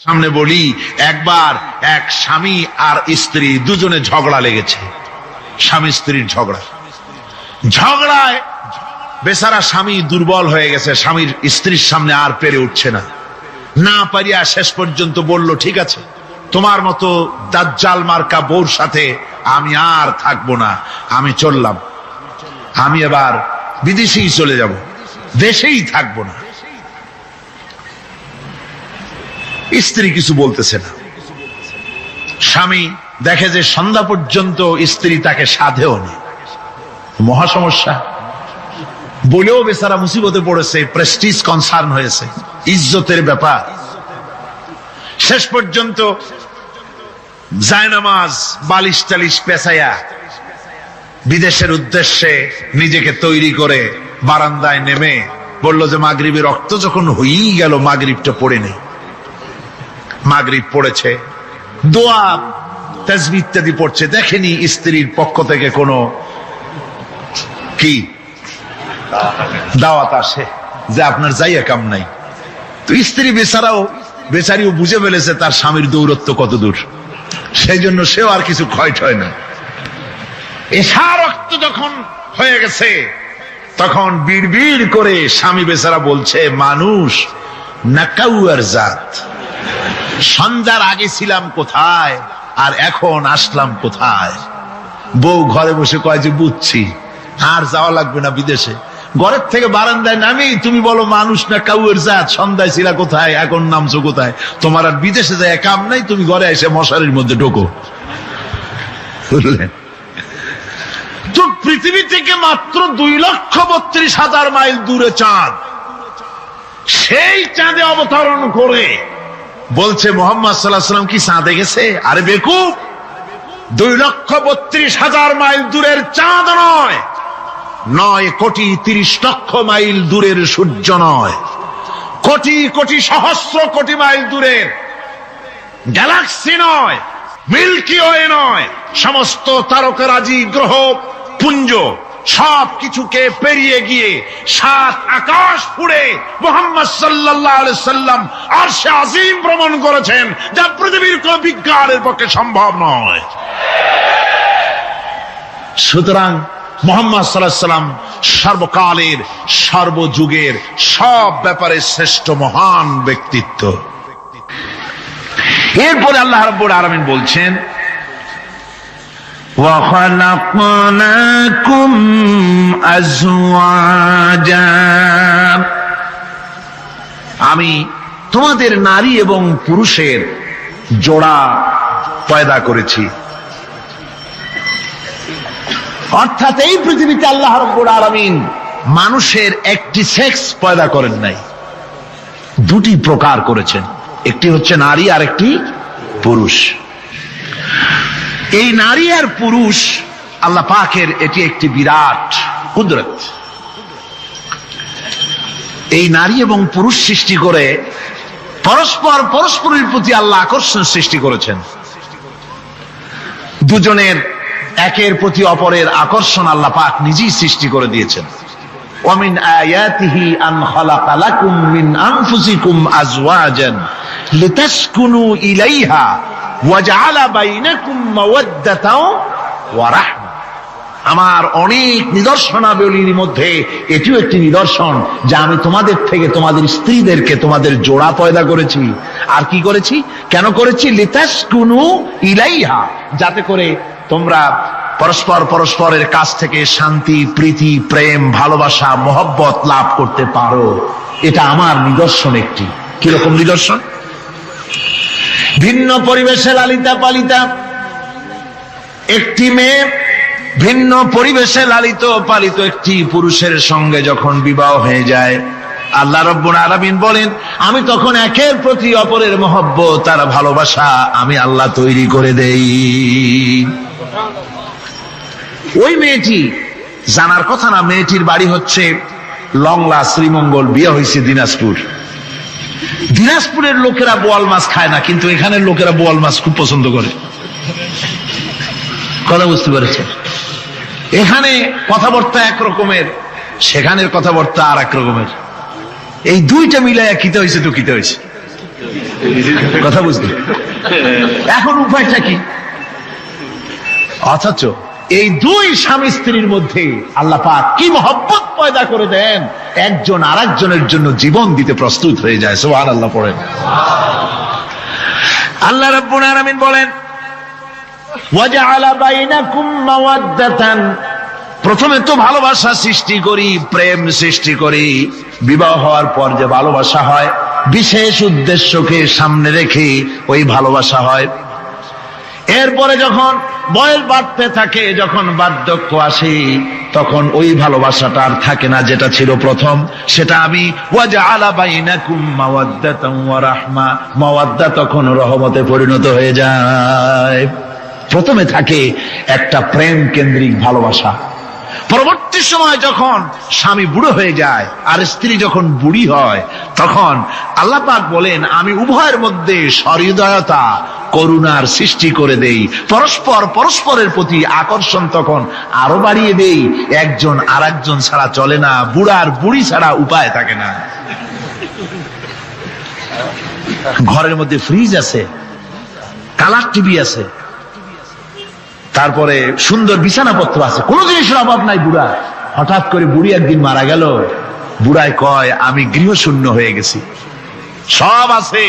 সামনে বলি, একবার এক স্বামী আর স্ত্রী দুজনে ঝগড়া লেগেছে। স্বামী স্ত্রীর ঝগড়ায় বেচারা স্বামী দুর্বল হয়ে গেছে, স্বামীর স্ত্রীর সামনে আর পেরে উঠছে না পারিয়া শেষ পর্যন্ত বলল, ঠিক আছে, তোমার মতো দাজ্জাল মার্কা বউর সাথে আমি আর থাকবো না, আমি চললাম, আমি এবার বিদেশেই চলে যাব, দেশেই থাকবো না। স্ত্রী কিছু বলতেছে না। স্বামী দেখে যে সন্ধ্যা পর্যন্ত স্ত্রী তাকে সাধেও না, মহা সমস্যা। বলেও বেচারা মুসিবতে পড়েছে, প্রেস্টিজ কনসার্ন হয়েছে, ইজ্জতের ব্যাপার। শেষ পর্যন্ত জায়নামাজ বালিশ টালিশ পেছাইয়া বিদেশের উদ্দেশ্যে নিজেকে তৈরি করে বারান্দায় নেমে বলল যে মাগরিবের রক্ত যখন হয়েই গেল, মাগরিবটা পড়ে নেই। মাগরিব পড়েছে, দোয়া তাসবিহ ইত্যাদি পড়ছে, দেখেনি স্ত্রীর পক্ষ থেকে কোনো কি দাওয়াত আসে যে আপনার যাইয়া কাম নাই। তো স্ত্রী বেচারিও বুঝে ফেলেছে তার স্বামীর দৌরত্ব কত দূর, সেই জন্য সেও আর কিছু ক্ষয় ঠয় না। এশা রক্ত যখন হয়ে গেছে তখন বিড়বিড় করে স্বামী বেচারা বলছে, মানুষ নাকাউয়ার জাত, সন্ধ্যার আগে ছিলাম কোথায় আর এখন আসলাম কোথায়। বউ ঘরে বসে কয় যে বুঝছি, আর যাওয়া লাগবে না বিদেশে। ঘরের থেকে বারান্দায় নামি তুমি বলো মানুষ না কাউয়ের জাত, সন্ধ্যায় ছিলা কোথায়, এখন নামছো কোথায়। তোমার আর বিদেশে যায় কাম নাই, তুমি ঘরে এসে মশারির মধ্যে ঢোকো। বুঝলেন তো? পৃথিবী থেকে মাত্র 2,32,000 মাইল দূরে চাঁদ, সেই চাঁদে অবতরণ করে বলছে মোহাম্মদ সাল্লাল্লাহু আলাইহি ওয়াসাল্লাম কি চাঁদে গেছে? আরে বেকুব, 2,32,000 মাইল দূরের চাঁদ নয়, 9,30,00,000 মাইল দূরের সূর্য নয়, কোটি কোটি সহস্র কোটি মাইল দূরের গ্যালাক্সি নয়, মিল্কি ওয়ে নয়, সমস্ত তারকারাজি গ্রহ পুঞ্জ সব কিছুকে পেরিয়ে গিয়ে 7 আকাশ ফুড়ে মুহাম্মদ সাল্লাল্লাহু আলাইহি সাল্লাম আরশে আজিম ভ্রমণ করেছেন, যা পৃথিবীর কোন বিজ্ঞানের পক্ষে সম্ভব নয়। সুতরাং মুহাম্মদ সাল্লাল্লাহু আলাইহি সাল্লাম সর্বকালের সর্বযুগের সব ব্যাপারে শ্রেষ্ঠ মহান ব্যক্তিত্ব। এরপরে আল্লাহ রাব্বুল আলামিন বলছেন, وَخَلَقْنَاكُمْ أَزْوَاجًا, আমি তোমাদের নারী এবং পুরুষের জোড়া পয়দা করেছি। অর্থাৎ এই পৃথিবীতে আল্লাহ রাব্বুল আলামিন মানুষের একটি সেক্স পয়দা করেন নাই, দুটি প্রকার করেছেন, একটি হচ্ছে নারী আর একটি পুরুষ। এই নারী আর পুরুষ আল্লাহ পাকের এটি একটি বিরাট কুদরত। এই নারী এবং পুরুষ সৃষ্টি করে পরস্পরের প্রতি আল্লাহ আকর্ষণ সৃষ্টি করেছেন। দুজনের একের প্রতি অপরের আকর্ষণ আল্লাহ পাক নিজেই সৃষ্টি করে দিয়েছেন। ওয়ামিন আয়াতিহি আন খালাকা লাকুম মিন আনফুসিকুম আজওয়াজান লিতাসকুনু ইলাইহা ওয়াজআলা বাইনাকুম মাওয়াদ্দাতাও ওয়া রাহমা। আমার অনেক নিদর্শনাবলীর মধ্যে এটিও একটি নিদর্শন যে আমি তোমাদের থেকে তোমাদের স্ত্রীদেরকে তোমাদের জোড়া পয়দা করেছি। আর কি করেছি, কেন করেছি? লিতাসকুনু ইলাইহা, যাতে করে তোমরা পরস্পরের কাছ থেকে শান্তি, প্রীতি, প্রেম, ভালোবাসা, মহব্বত লাভ করতে পারো। এটা আমার নিদর্শন একটি। কিরকম নিদর্শন? ভিন্ন পরিবেশে লালিতা পালিতা একটি মেয়ে ভিন্ন পরিবেশে লালিত পালিত একটি পুরুষের সঙ্গে যখন বিবাহ হয়ে যায়, আল্লাহ রাব্বুল আলামিন বলেন আমি তখন একের প্রতি অপরের মহব্বত আর ভালোবাসা আমি আল্লাহ তৈরি করে দেই। ওই মেয়েটি জানার কথা না, মেয়েটির বাড়ি হচ্ছে লংলা, শ্রীমঙ্গল, বিয়ে হয়েছে দিনাজপুর। দিনাজপুরের লোকেরা বোয়াল মাছ খায় না, কিন্তু এখানের লোকেরা বোয়াল মাছ খুব পছন্দ করে। কথা বুঝতে পেরেছে? এখানে কথাবার্তা এক রকমের, সেখানের কথাবার্তা আর এক রকমের। এই দুইটা মিলাইয়া কিতে হয়েছে তো কিতে হয়েছে। কথা বুঝলি? এখন উপায়টা কি? অথচ এই দুই স্বামী স্ত্রীর মধ্যে আল্লাহ পাক কি মহব্বত পয়দা করে দেন, একজন আরেকজনের জন্য জীবন দিতে প্রস্তুত হয়ে যায়। সুবহানাল্লাহ পড়েন। আল্লাহ রাব্বুল আলামিন বলেন, ওয়াজআলা বাইনাকুম মাওয়াদ্দাতান, প্রথমে তো ভালোবাসা সৃষ্টি করি, প্রেম সৃষ্টি করি। বিবাহ হওয়ার পর যে ভালোবাসা হয়, বিশেষ উদ্দেশ্যকে সামনে রেখে ওই ভালোবাসা হয়। এরপরে যখন বয়স বাড়তে থাকে, যখন বার্ধক্য আসে, তখন ওই ভালোবাসাটা আর থাকে না যেটা ছিল প্রথম। সেটা আমি ওয়াজআলা বাইনাকুম মাওয়াদ্দাতান ওয়া রাহমা, মাওয়াদ্দা তখন রহমতে পরিণত হয়ে যায়। প্রথমে থাকে একটা প্রেম কেন্দ্রিক ভালোবাসা। পরবর্তী সময় যখন স্বামী বুড়ো হয়ে যায় আর স্ত্রী যখন বুড়ি হয়, তখন আল্লাহ পাক বলেন, আমি উভয়ের মধ্যে সহৃদয়তা, করুণার সৃষ্টি করে দেই। পরস্পরের প্রতি আকর্ষণ তখন আরো বাড়িয়ে দেই। একজন আরেকজন ছাড়া চলে না, বুড়ার বুড়ি ছাড়া উপায় থাকে না। ঘরের মধ্যে ফ্রিজ আছে, কালার টিভি আছে, তারপরে সুন্দর বিছানাপত্র আছে, কোন জিনিসের অভাব নাই। বুড়া হঠাৎ করে বুড়ি একদিন মারা গেল। বুড়ায় কয়, আমি গৃহশূন্য হয়ে গেছি। সব আছে,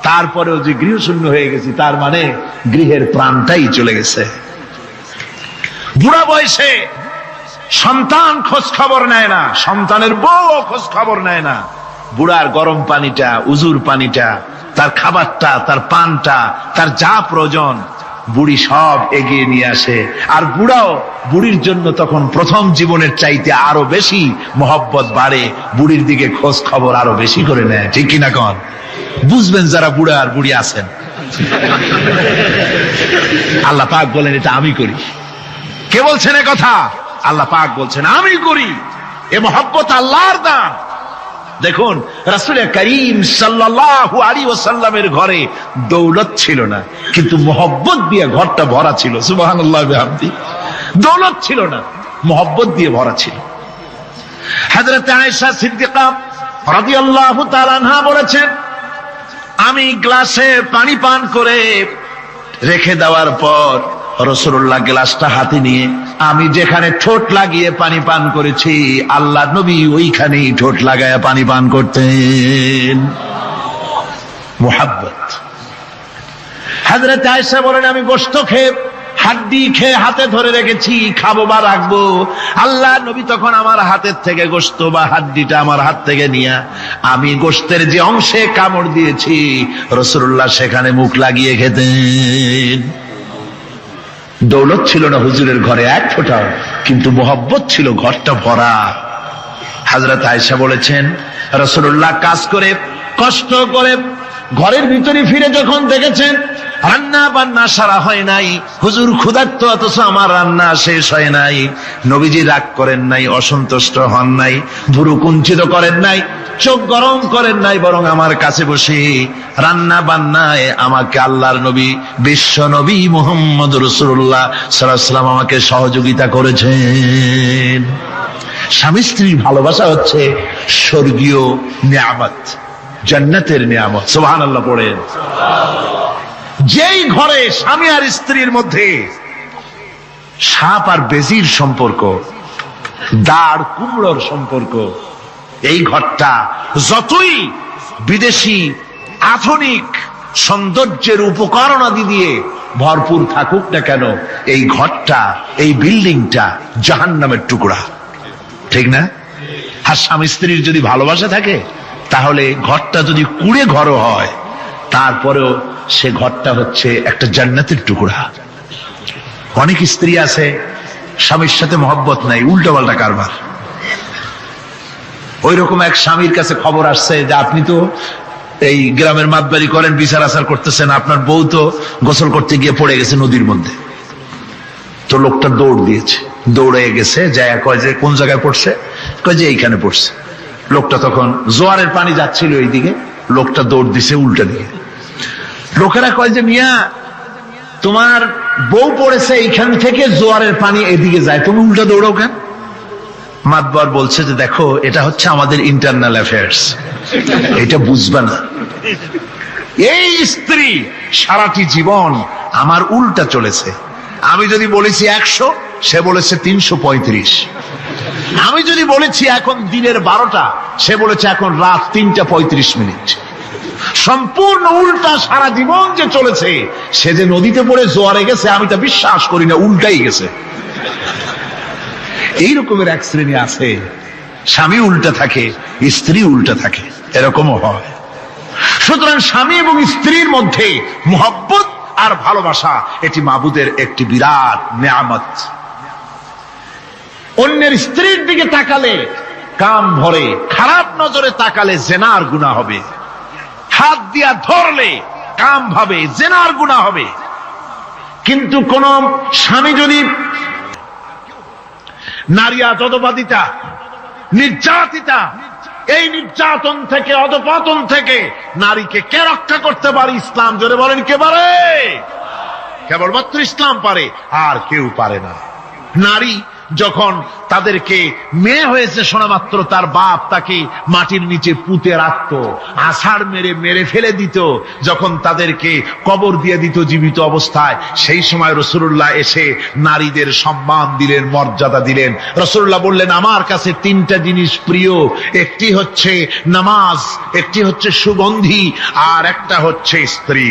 তারপরেও যে গৃহশূন্য হয়ে গেছি, তার মানে গৃহের প্রাণটাই চলে গেছে। বুড়া বয়সে সন্তান খোঁজ খবর নেয় না, সন্তানের বউ খোঁজ খবর নেয় না। বুড়ার গরম পানিটা, উজুর পানিটা, তার খাবারটা, তার পানটা, তার যা প্রয়োজন বুড়ি সব এগিয়ে নিয়ে আসে। আর বুড়াও বুড়ির জন্য তখন প্রথম জীবনের চাইতে আরো বেশি মহব্বত বাড়ে, বুড়ির দিকে খোঁজ খবর আরো বেশি করে নেয়। ঠিক কিনা কন? বুঝবেন যারা বুড়া আর বুড়ি আছেন। আল্লাহ পাক বলেন, এটা আমি করি। কে বলছেন এ কথা? আল্লাহ পাক বলছেন, আমি করি। এ মহব্বত আল্লাহর দান। দেখুন, রাসূল করিম সাল্লাল্লাহু আলাইহি ওয়াসাল্লামের ঘরে দৌলত ছিল না, কিন্তু মহব্বত দিয়ে ঘরটা ভরা ছিল। সুবহানাল্লাহ বিহামদি। দৌলত ছিল না, মহব্বত দিয়ে ভরা ছিল। হযরত আয়েশা সিদ্দিকা রাদিয়াল্লাহু তাআলা আনহা বলেছেন, আমি গ্লাসে পানি পান করে রেখে দেওয়ার পর রাসূলুল্লাহ গ্লাসটা হাতে নিয়ে আমি যেখানে ঠোঁট লাগিয়ে পানি পান করেছি, আল্লাহ নবী ওইখানেই ঠোঁট লাগায়া পানি পান করতেন। মুহাব্বত। হযরত আয়েশা বলেন, আমি গোশত খেয়ে, হাড্ডি খেয়ে হাতে ধরে রেখেছি, খাবো বা রাখবো। আল্লাহ নবী তখন আমার হাতের থেকে গোশত বা হাড্ডিটা আমার হাত থেকে নিয়ে আমি গোশতের যে অংশে কামড় দিয়েছি, রাসূলুল্লাহ সেখানে মুখ লাগিয়ে খেতেন। দৌলত ছিল না হুজুরের ঘরে এক ফোঁটাও, কিন্তু মোহব্বত ছিল ঘরটা ভরা। হযরত আয়েশা বলেছেন, রাসূলুল্লাহ কাজ করে কষ্ট করে ঘরের ভিতরে ফিরে যখন দেখেছেন রান্না বান্না সারা হয় নাই, হুজুর ক্ষুধার্ত, অথচ আমার রান্না শেষ হয় নাই, নবীজি রাগ করেন নাই, অসন্তুষ্ট হন নাই, ভুরু কুঞ্চিত করেন নাই, চোখ গরম করেন নাই, বরং আমার কাছে বসে রান্না বান্নায় আমাকে আল্লাহর নবী, বিশ্ব নবী মুহাম্মদ রাসূলুল্লাহ সাল্লাল্লাহু আলাইহি ওয়াসাল্লাম আমাকে সহযোগিতা করেছেন। স্বামী স্ত্রীর ভালোবাসা হচ্ছে স্বর্গীয় নিয়ামত, জান্নাতের নিয়ামত। সুবহানাল্লাহ পড়েন। যেই ঘরে স্বামী আর স্ত্রীর মধ্যে সাপ আর বেজির সম্পর্ক, দাঁড় কুমড়োর সম্পর্ক, এই ঘরটা যতই বিদেশি আধুনিক সৌন্দর্যের উপকরণাদি দিয়ে ভরপুর থাকুক না কেন, এই ঘরটা, এই বিল্ডিংটা জাহান্নামের টুকরা। ঠিক না? আর স্বামী স্ত্রীর যদি ভালোবাসা থাকে, তাহলে ঘরটা যদি কুড়ে ঘর হয়, তারপরেও সে ঘরটা হচ্ছে একটা জান্নাতের টুকরা। অনেক স্ত্রী আছে স্বামীর সাথে মহব্বত নাই, উল্টো পাল্টা কারবার। ওই রকম এক স্বামীর কাছে খবর আসছে যে আপনি তো এই গ্রামের মাতবাড়ি করেন, বিচার আচার করতেছেন, আপনার বউ তো গোসল করতে গিয়ে পড়ে গেছে নদীর মধ্যে। তো লোকটা দৌড় দিয়েছে, দৌড়ে গেছে, যায় কয় যে কোন জায়গায় পড়ছে, কয় যে এইখানে পড়ছে। লোকটা তখন জোয়ারের পানি যাচ্ছিল এইদিকে, লোকটা দৌড় দিছে উল্টা দিকে। লোকেরা কয় যে মিয়া, তোমার বউ পড়েছে এইখান থেকে, জোয়ারের পানি এদিকে যায়, তুমি উল্টা দৌড়াও কেন? মাতবার বলছে যে দেখো, এটা হচ্ছে আমাদের ইন্টারনাল অ্যাফেয়ার্স, এটা বুঝবা না। এই স্ত্রী সারাটি জীবন আমার উল্টা চলেছে। আমি যদি বলেছি 100, সে বলেছে 335। আমি যদি বলেছি এখন দিনের 12টা, সে বলেছে এখন রাত 3টা 35। সম্পূর্ণ উল্টা সারা জীবন যে চলেছে। সে যে নদীতে পড়ে জোয়ারে গেছে আমি তা বিশ্বাস করি না, উল্টাই গেছে। এই রকমের এক শ্রেণী আছে, স্বামী উল্টা থাকে, স্ত্রী উল্টা থাকে, এরকমও হয়। সুতরাং স্বামী এবং স্ত্রীর মধ্যে মুহাব্বত আর ভালোবাসা এটি মাবুদের একটি বিরাট নেয়ামত। অন্যের স্ত্রীর দিকে তাকালে কাম ভরে, খারাপ নজরে তাকালে জেনার গুনাহ হবে। হাত দিয়া ধরলে কাম ভাবে জেনার গুনাহ হবে। কিন্তু কোন স্বামী যদি নারীয়া যদবাদিতা, নির্যাতিতা, এই নির্যাতন থেকে, অধপতন থেকে নারীকে কে রক্ষা করতে পারে? ইসলাম। জোরে বলেন, কে পারে? কেবলমাত্র ইসলাম পারে, আর কেউ পারে না। নারী যখন তাদেরকে মেয়ে হয়েছে শোনা মাত্র তার বাপ তাকে মাটির নিচে পুঁতে রাখতো, আছাড় মেরে মেরে ফেলে দিত, যখন তাদেরকে কবর দিয়ে দিত জীবিত অবস্থায়, সেই সময় রাসূলুল্লাহ এসে নারীদের সম্মান দিলেন, মর্যাদা দিলেন। রাসূলুল্লাহ বললেন, আমার কাছে 3টা জিনিস প্রিয়, একটি হচ্ছে নামাজ, একটি হচ্ছে সুগন্ধি, আর একটা হচ্ছে স্ত্রী।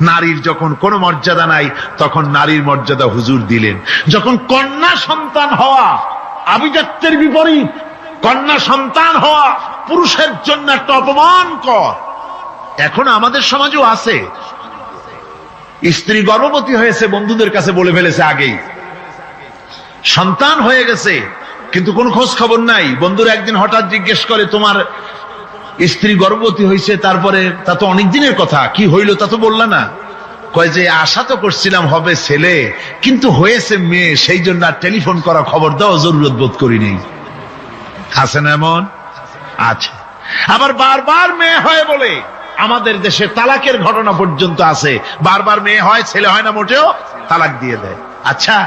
নারীর যখন কোনো মর্যাদা নাই তখন নারীর মর্যাদা হুজুর দিলেন। যখন কন্যা সন্তান হওয়া আভিজাত্যের বিপরীত, কন্যা সন্তান হওয়া পুরুষের জন্য একটা অপমানকর। এখন আমাদের সমাজেও আছে, স্ত্রী গর্ভবতী হয়েছে, বন্ধুদের কাছে বলে ফেলেছে আগেই, সন্তান হয়ে গেছে, কিন্তু কোনো খোঁজ খবর নাই। বন্ধুরা একদিন হঠাৎ জিজ্ঞেস করে, তোমার স্ত্রী গর্ভবতী হয়েছে? তারপরে তা তো অনেক দিনের কথা, কি হইল তা তো বললা না। কয় যে আশা তো করছিলাম হবে ছেলে, কিন্তু হয়েছে মেয়ে, সেই জন্য আর টেলিফোন করা, খবর দেওয়া জরুরত বোধ করি নেই। আছে না এমন? আছে। আবার বারবার মেয়ে হয় বলে আমাদের দেশে তালাকের ঘটনা পর্যন্ত আছে। বারবার মেয়ে হয়, ছেলে হয় না মোটেও, তালাক দিয়ে দেয়। আচ্ছা,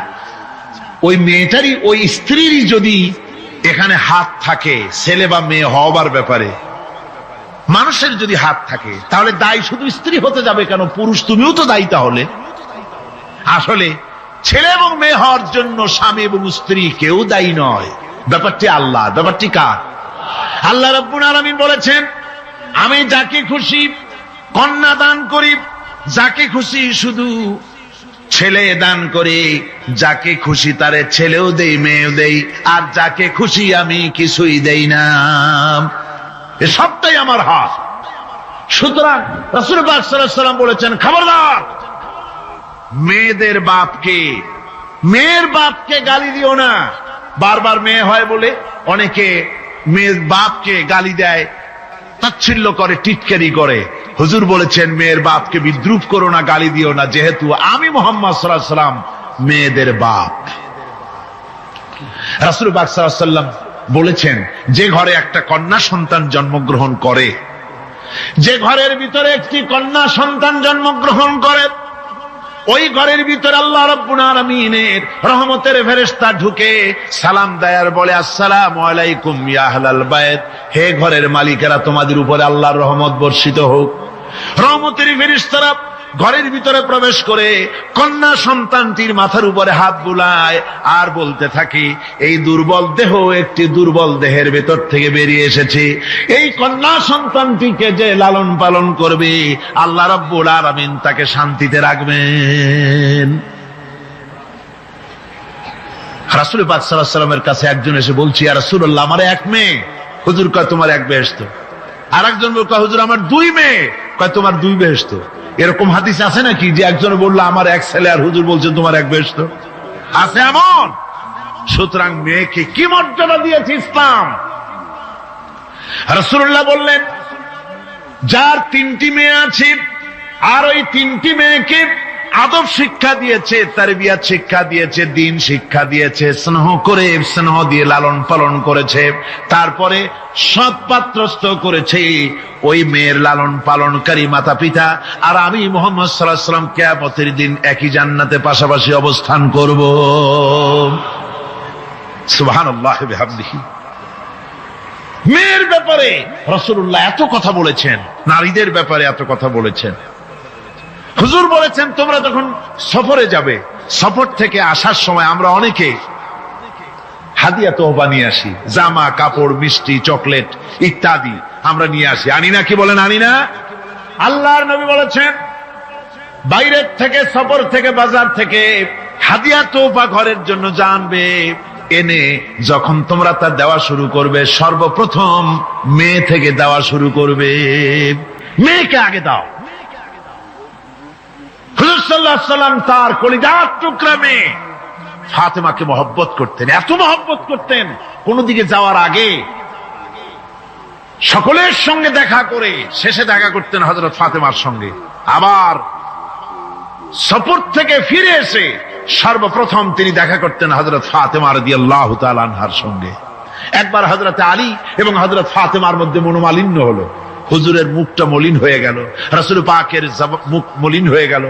ওই মেয়েটারই, ওই স্ত্রীরই যদি এখানে হাত থাকে ছেলে বা মেয়ে হওয়ার ব্যাপারে, মানুষের যদি হাত থাকে, তাহলে দায়ী শুধু স্ত্রী হতে যাবে কেন? পুরুষ তুমিও তো দায়ী। তাহলে আসলে ছেলে এবং মেয়ে হওয়ার জন্য স্বামী এবং স্ত্রী কেউ দায়ী নয়, ব্যাপারটি আল্লাহ। ব্যাপারটি কার? আল্লাহ রাব্বুল আলামিন বলেছেন, আমি যাকে খুশি কন্যা দান করি, যাকে খুশি শুধু ছেলে দান করি, যাকে খুশি তারে ছেলেও দেই, মেয়েও দেই, আর যাকে খুশি আমি কিছুই দেই না। এ সবটাই আমার হাত। সুতরাং রাসূল পাক সাল্লাল্লাহু আলাইহি ওয়াসাল্লাম বলেছেন, খবরদার মেয়েদের বাপকে, মেয়ের বাপকে গালি দিও না। বারবার মেয়ে হয় বলে অনেকে মেয়ের বাপকে গালি দেয়, তাচ্ছিল্য করে, টিটকারি করে। হুজুর বলেছেন, মেয়ের বাপকে বিদ্রুপ করো না, গালি দিও না, যেহেতু আমি মুহাম্মদ সাল্লাল্লাহু আলাইহি ওয়াসাল্লাম মেয়েদের বাপ। রাসূল পাক সাল্লাল্লাহু আলাইহি ওয়াসাল্লাম বলেছেন, যে ঘরে একটা কন্যা সন্তান জন্মগ্রহণ করে, যে ঘরের ভিতরে একটি কন্যা সন্তান জন্মগ্রহণ করে, ওই ঘরের ভিতরে আল্লাহ রাব্বুল আলামিনের রহমতের ফেরেশতা ঢুকে সালাম দেয় আর বলে, আসসালামু আলাইকুম ইয়া আহলাল বাইত, হে ঘরের মালিকেরা, তোমাদের উপরে আল্লাহর রহমত বর্ষিত হোক। রহমতের ফেরেশতারা ঘরের ভিতরে প্রবেশ করে কন্যা সন্তানটির মাথার উপরে হাত বুলায় আর বলতে থাকে, এই দুর্বল দেহ একটি দুর্বল দেহের ভেতর থেকে বেরিয়ে এসেছে, এই কন্যা সন্তানটিকে যে লালন পালন করবে আল্লাহ রাব্বুল আলামিন তাকে শান্তিতে রাখবেন। রাসূল পাক সাল্লাল্লাহু আলাইহি ওয়াসাল্লামের কাছে একজন এসে বলছে, ইয়া রাসূলুল্লাহ, আমার এক মেয়ে। হুজুর কয়, তোমার এক বেহেশত। আর একজন বলল, হুজুর আমার 2 মেয়ে। কয়, তোমার 2 বেহেশত। এরকম হাদিস আছে নাকি যে একজন বললো আমার এক ছেলে, আর হুজুর বলছেন তোমার এক বেহেশত? আছে এমন? সুতরাং মেয়েকে কি মর্যাদা দিয়েছে ইসলাম। রাসূলুল্লাহ বললেন, যার 3টি মেয়ে আছে আর ওই 3টি মেয়েকে আদব শিক্ষা দিয়েছে, তারবিয়াত শিক্ষা দিয়েছে, দ্বীন শিক্ষা দিয়েছে, স্নেহ করে, স্নেহ দিয়ে লালন পালন করেছে, তারপরে সৎ পাত্রস্থ করেছে, ওই মেয়ের লালন পালনকারী মাতা পিতা আর আমি মুহাম্মদ সাল্লাল্লাহু আলাইহি ওয়াসাল্লাম কিয়ামতের দিন একই জান্নাতে পাশাপাশি অবস্থান করব। সুবহানাল্লাহি বিহামদিহি। মেয়ের ব্যাপারে রাসূলুল্লাহ এত কথা বলেছেন, নারীদের ব্যাপারে এত কথা বলেছেন। হুজুর বলেছেন তোমরা যখন সফরে যাবে, সফর থেকে আসার সময় আমরা অনেকে হাদিয়া তোহবা নিয়ে আসি, জামা কাপড় মিষ্টি চকলেট ইত্যাদি আমরা নিয়ে আসি, আনি না? কি বলেন আনি না? আল্লাহর নবী বলেছেন বাইরের থেকে সফর থেকে বাজার থেকে হাদিয়া তোহবা ঘরের জন্য জানবে, এনে যখন তোমরা তা দেওয়া শুরু করবে সর্বপ্রথম মেয়ে থেকে দেওয়া শুরু করবে, মেয়েকে আগে দাও। হুজুর সাল্লাল্লাহু আলাইহি ওয়াসাল্লাম তার কলিজার টুকরা মেয়ে ফাতেমাকে মহব্বত করতেন, এত মহব্বত করতেন কোন দিকে যাওয়ার আগে সকলের সঙ্গে দেখা করে শেষে দেখা করতেন হযরত ফাতেমার সঙ্গে। আবার সফর থেকে ফিরে এসে সর্বপ্রথম তিনি দেখা করতেন হযরত ফাতেমা রাদিয়াল্লাহু তাআলা আনহার সঙ্গে। একবার হযরত আলী এবং হযরত ফাতেমার মধ্যে মনোমালিন্য হলো, হুজুরের মুখটা মলিন হয়ে গেল, রাসূল পাকের মুখ মলিন হয়ে গেল।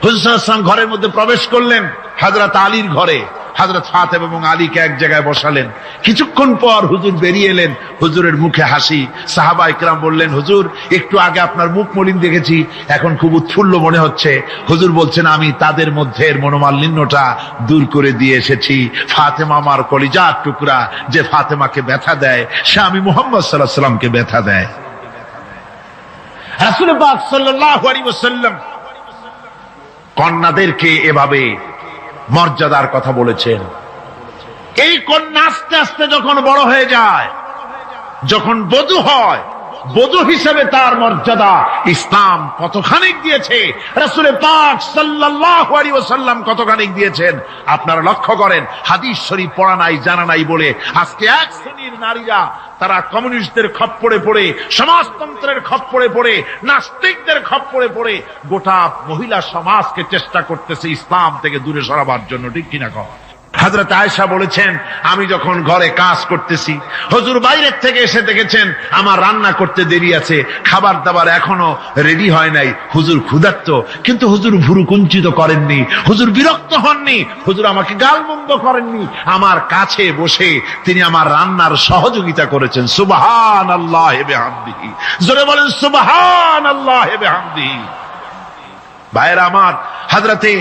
হুজুর সাল্লাল্লাহু আলাইহি ওয়াসাল্লাম ঘরের মধ্যে প্রবেশ করলেন, হযরত আলীর ঘরে হযরত ফাতেমা এবং আলীকে এক জায়গায় বসালেন। কিছুক্ষণ পর হুজুর বেরিয়ে এলেন, হুজুরের মুখে হাসি। সাহাবা ইকরাম বললেন, হুজুর একটু আগে আপনার মুখ মলিন দেখেছি, এখন খুব উৎফুল্ল মনে হচ্ছে। হুজুর বলছেন আমি তাদের মধ্যে মনোমালিন্যটা দূর করে দিয়ে এসেছি। ফাতেমা আমার কলিজার টুকরা, যে ফাতেমাকে ব্যথা দেয় সে আমি মুহাম্মদ সাল্লাল্লাহু আলাইহি ওয়াসাল্লামকে ব্যথা দেয়। রাসূল পাক সাল্লাল্লাহু আলাইহি ওয়াসাল্লাম কন্যাদেরকে এভাবে মর্যাদার কথা বলেছেন। এই কন্যা আস্তে আস্তে যখন বড় হয়ে যায়, যখন বধূ হয়, বধূ হিসেবে তার মর্যাদা ইসলাম কতখানি দিয়েছে, রাসূল পাক সাল্লাল্লাহু আলাইহি ওয়াসাল্লাম কতখানি দিয়েছেন আপনারা লক্ষ্য করেন। হাদিস শরীফ পড়া নাই জানা নাই বলে আজকে এক শ্রেণীর নারীরা তারা কমিউনিস্টদের খপ্পরে পড়ে, সমাজতন্ত্রের খপ্পরে পড়ে, নাস্তিকদের খপ্পরে পড়ে গোটা মহিলা সমাজকে চেষ্টা করতেছে ইসলাম থেকে দূরে সরাবার জন্য, ঠিক কিনা কও? হযরত আয়েশা বলেছেন আমি যখন ঘরে কাজ করতেছি, হুজুর বাইরের থেকে এসে দেখেছেন আমার রান্না করতে দেরি আছে, খাবার দাবার এখনো রেডি হয় নাই, হুজুর ক্ষুধার্ত, কিন্তু হুজুর ভুরু কুঞ্চিত করেননি, হুজুর বিরক্ত হননি, হুজুর আমাকে গালমন্দ করেননি, আমার কাছে বসে তিনি আমার রান্নার সহযোগিতা করেছেন। সুবহানাল্লাহি ওয়া বিহামদিহি, জোরে বলেন সুবহানাল্লাহি ওয়া বিহামদিহি। ভাইরা আমার, হযরতে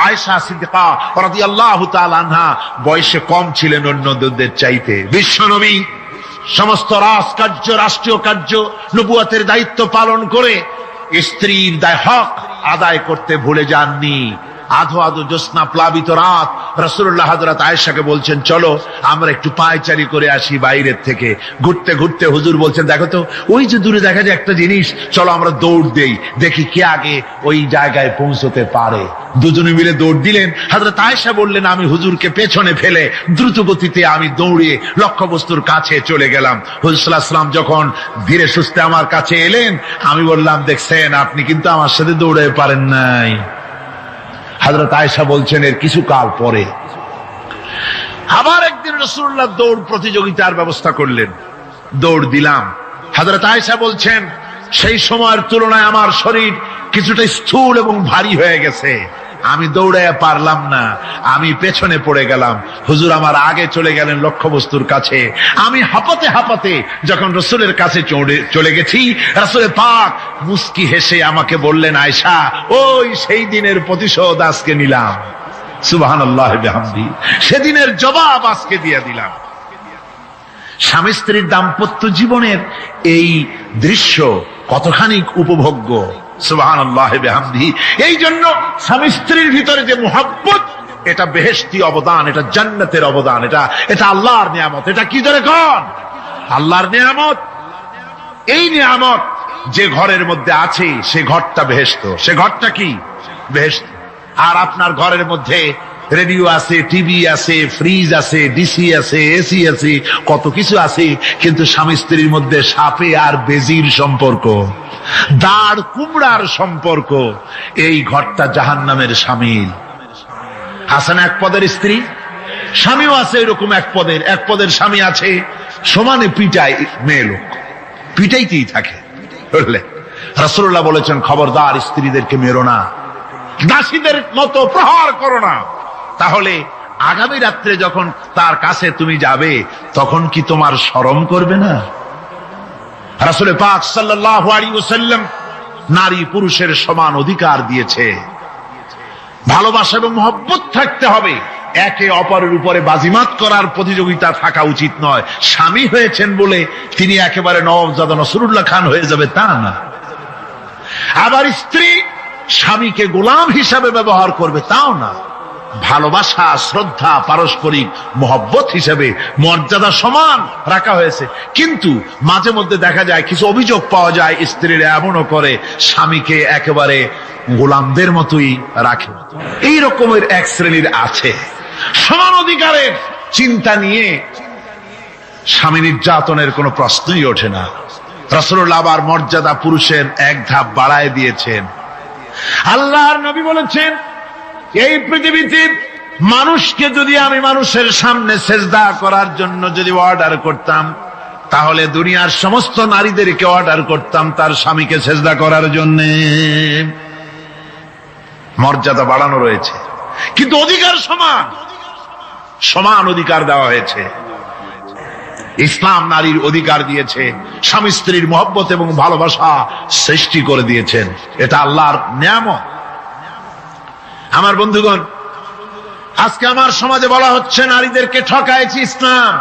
আয়েশা সিদ্দিকা রাদিয়াল্লাহু তাআলা আনহা বয়সে কম ছিলেন অন্যদের চাইতে। বিশ্বনবী সমস্ত রাজকার্য, রাষ্ট্রীয় কার্য, নবুয়তের দায়িত্ব পালন করে স্ত্রীর হক আদায় করতে ভুলে যাননি। আধো আধো জ্যোৎস্না প্লাবিত রাত রাসূলুল্লাহ হযরত আয়েশাকে বলছেন চলো আমরা একটু পায়চারি করে আসি বাইরের থেকে। ঘুরতে ঘুরতে হুজুর বলছেন দেখো তো ওই যে দূরে দেখা যায় একটা জিনিস, চলো আমরা দৌড় দেই, দেখি কে আগে ওই জায়গায় পৌঁছতে পারে। দুজনে মিলে দৌড় দিলেন। হযরত আয়েশা বললেন আমি হুজুরকে পেছনে ফেলে দ্রুত গতিতে আমি দৌড়ে লক্ষ্যবস্তুর কাছে চলে গেলাম। হুজুর সাল্লাল্লাহু আলাইহি ওয়াসাল্লাম যখন ধীরে সুস্থে আমার কাছে এলেন, আমি বললাম দেখছেন আপনি কিন্তু আমার সাথে দৌড়ে পারেন নাই। হযরত আয়েশা বলছেন এর কিছু কাল পরে আবার একদিন রাসূলুল্লাহ দৌড় প্রতিযোগিতার ব্যবস্থা করলেন, দৌড় দিলাম। হযরত আয়েশা বলছেন সেই সময়ের তুলনায় আমার শরীর কিছুটা স্থূল এবং ভারী হয়ে গেছে, আমি দৌড়াইয়া পারলাম না, আমি পেছনে পড়ে গেলাম। হুজুর আমার আগে চলে গেলেন লক্ষ্যবস্তুর কাছে। আমি হাঁপাতে হাঁপাতে যখন রাসূলের কাছে চলে গেছি, রাসূল পাক মুস্কি হেসে আমাকে বললেন আয়েশা ওই সেই দিনের প্রতিশোধ আজকে নিলাম। সুবহানাল্লাহি ওয়া বিহামদিহি, সেদিনের জবাব আজকে দিয়ে দিলাম। স্বামী স্ত্রীর দাম্পত্য জীবনের এই দৃশ্য কতখানি উপভোগ্য। সুবহানাল্লাহি ওয়া বিহামদিহি। এই জন্য স্বামী স্ত্রীর ভিতরে যে মুহাব্বত, এটা বেহেশতি অবদান, এটা জান্নাতের অবদান, এটা আল্লাহর নিয়ামত। এটা কি ধরে কোন আল্লাহর নিয়ামত। এই নিয়ামত যে ঘরের মধ্যে আছে সে ঘরটা বেহেশত, সে ঘরটা কি বেহেশত। আর আপনার ঘরের মধ্যে রেডিও আছে, টিভি আছে, ফ্রিজ আছে, ডিসি আছে, এসি আছে, কত কিছু আছে, কিন্তু স্বামী স্ত্রীর মধ্যে সাপে আর বেজির সম্পর্ক, দাঁড় কুমড়ার সম্পর্ক, এই ঘরটা জাহান্নামের শামিল। হাসান এক পদের স্ত্রী, স্বামীও আছে এরকম এক পদের স্বামী আছে, সমানে পিটায় মেয়ে লোক, পিটাইতেই থাকে। বুঝলে রাসূলুল্লাহ বলেছেন খবরদার স্ত্রীদেরকে মেরো না, দাসীদের মতো প্রহার করো না, তাহলে আগামী রাত্রে যখন তার কাছে তুমি যাবে তখন কি তোমার শরম করবে না? রাসূল পাক সাল্লাল্লাহু আলাইহি ওয়াসাল্লাম নারী পুরুষের সমান অধিকার দিয়েছে। ভালোবাসা এবং মহব্বত থাকতে হবে, একে অপরের উপরে বাজিমাত করার প্রতিযোগিতা থাকা উচিত নয়। স্বামী হয়েছেন বলে তিনি একেবারে নওয়াবজাদা নসরুল্লাহ খান হয়ে যাবে তা না। আবার স্ত্রী স্বামীকে গোলাম হিসাবে ব্যবহার করবে তাও না। ভালোবাসা, শ্রদ্ধা, পারস্পরিক মহব্বত হিসেবে মর্যাদা সমান রাখা হয়েছে। কিন্তু মাঝে মধ্যে দেখা যায়, কিছু অভিযোগ পাওয়া যায়, স্ত্রীরা এমনও করে স্বামীকে একেবারে গোলামদের মতোই রাখে। এই রকমের এক শ্রেণীর আছে। সমান অধিকারের চিন্তা নিয়ে স্বামী নির্যাতনের কোনো প্রশ্নই ওঠে না। রাসূলুল্লাহ আবার মর্যাদা পুরুষের এক ধাপ বাড়ায় দিয়েছেন। আল্লাহর নবী বলেছেন, এই পৃথিবীতে মানুষকে যদি আমি মানুষের সামনে সেজদা করার জন্য যদি অর্ডার করতাম, তাহলে দুনিয়ার সমস্ত নারীদেরকে অর্ডার করতাম তার স্বামীকে সেজদা করার জন্য। মর্যাদা বাড়ানো রয়েছে, কিন্তু অধিকার সমান, সমান অধিকার দেওয়া হয়েছে। ইসলাম নারীর অধিকার দিয়েছে, স্বামী স্ত্রীর মহব্বত এবং ভালোবাসা সৃষ্টি করে দিয়েছেন। এটা আল্লাহর নিয়ামত। আমার বন্ধুগণ, আজকে আমার সমাজে বলা হচ্ছে নারীদেরকে ঠকাইছে ইসলাম।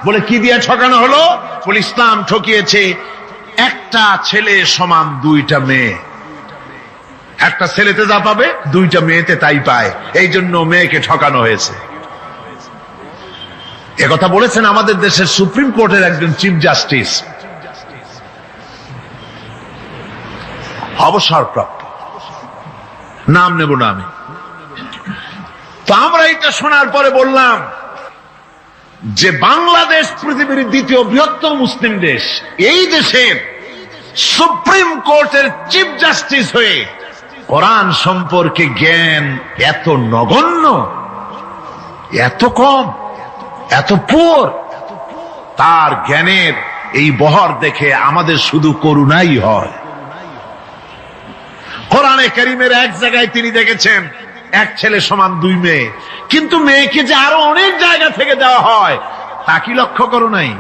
বলে কি দিয়ে ঠকানো হলো? বলে ইসলাম ঠকিয়েছে একটা ছেলে সমান দুইটা মেয়ে। একটা ছেলেতে যা পাবে দুইটা মেয়েতে তাই পায়, এই জন্য মেয়েকে ঠকানো হয়েছে। একথা বলেছেন আমাদের দেশের সুপ্রিম কোর্টের একজন চিফ জাস্টিস, অবসরপ্রাপ্ত, নাম নেব না আমি। তো আমরা এটা শোনার পরে বললাম যে বাংলাদেশ পৃথিবীর দ্বিতীয় বৃহত্তম মুসলিম দেশ, এই দেশের সুপ্রিম কোর্টের চিফ জাস্টিস হয়ে কোরআন সম্পর্কে জ্ঞান এত নগণ্য, এত কম, এত পুয়ার। তার জ্ঞানের এই বহর দেখে আমাদের শুধু করুণাই হয়। কোরআনে কারীমের এক জায়গায় তিনি দেখেছেন এক ছেলে সমান দুই মেয়ে, কিন্তু মেয়েকে যে আরো অনেক জায়গা থেকে দেওয়া হয় তা কি লক্ষ্য করো নাই?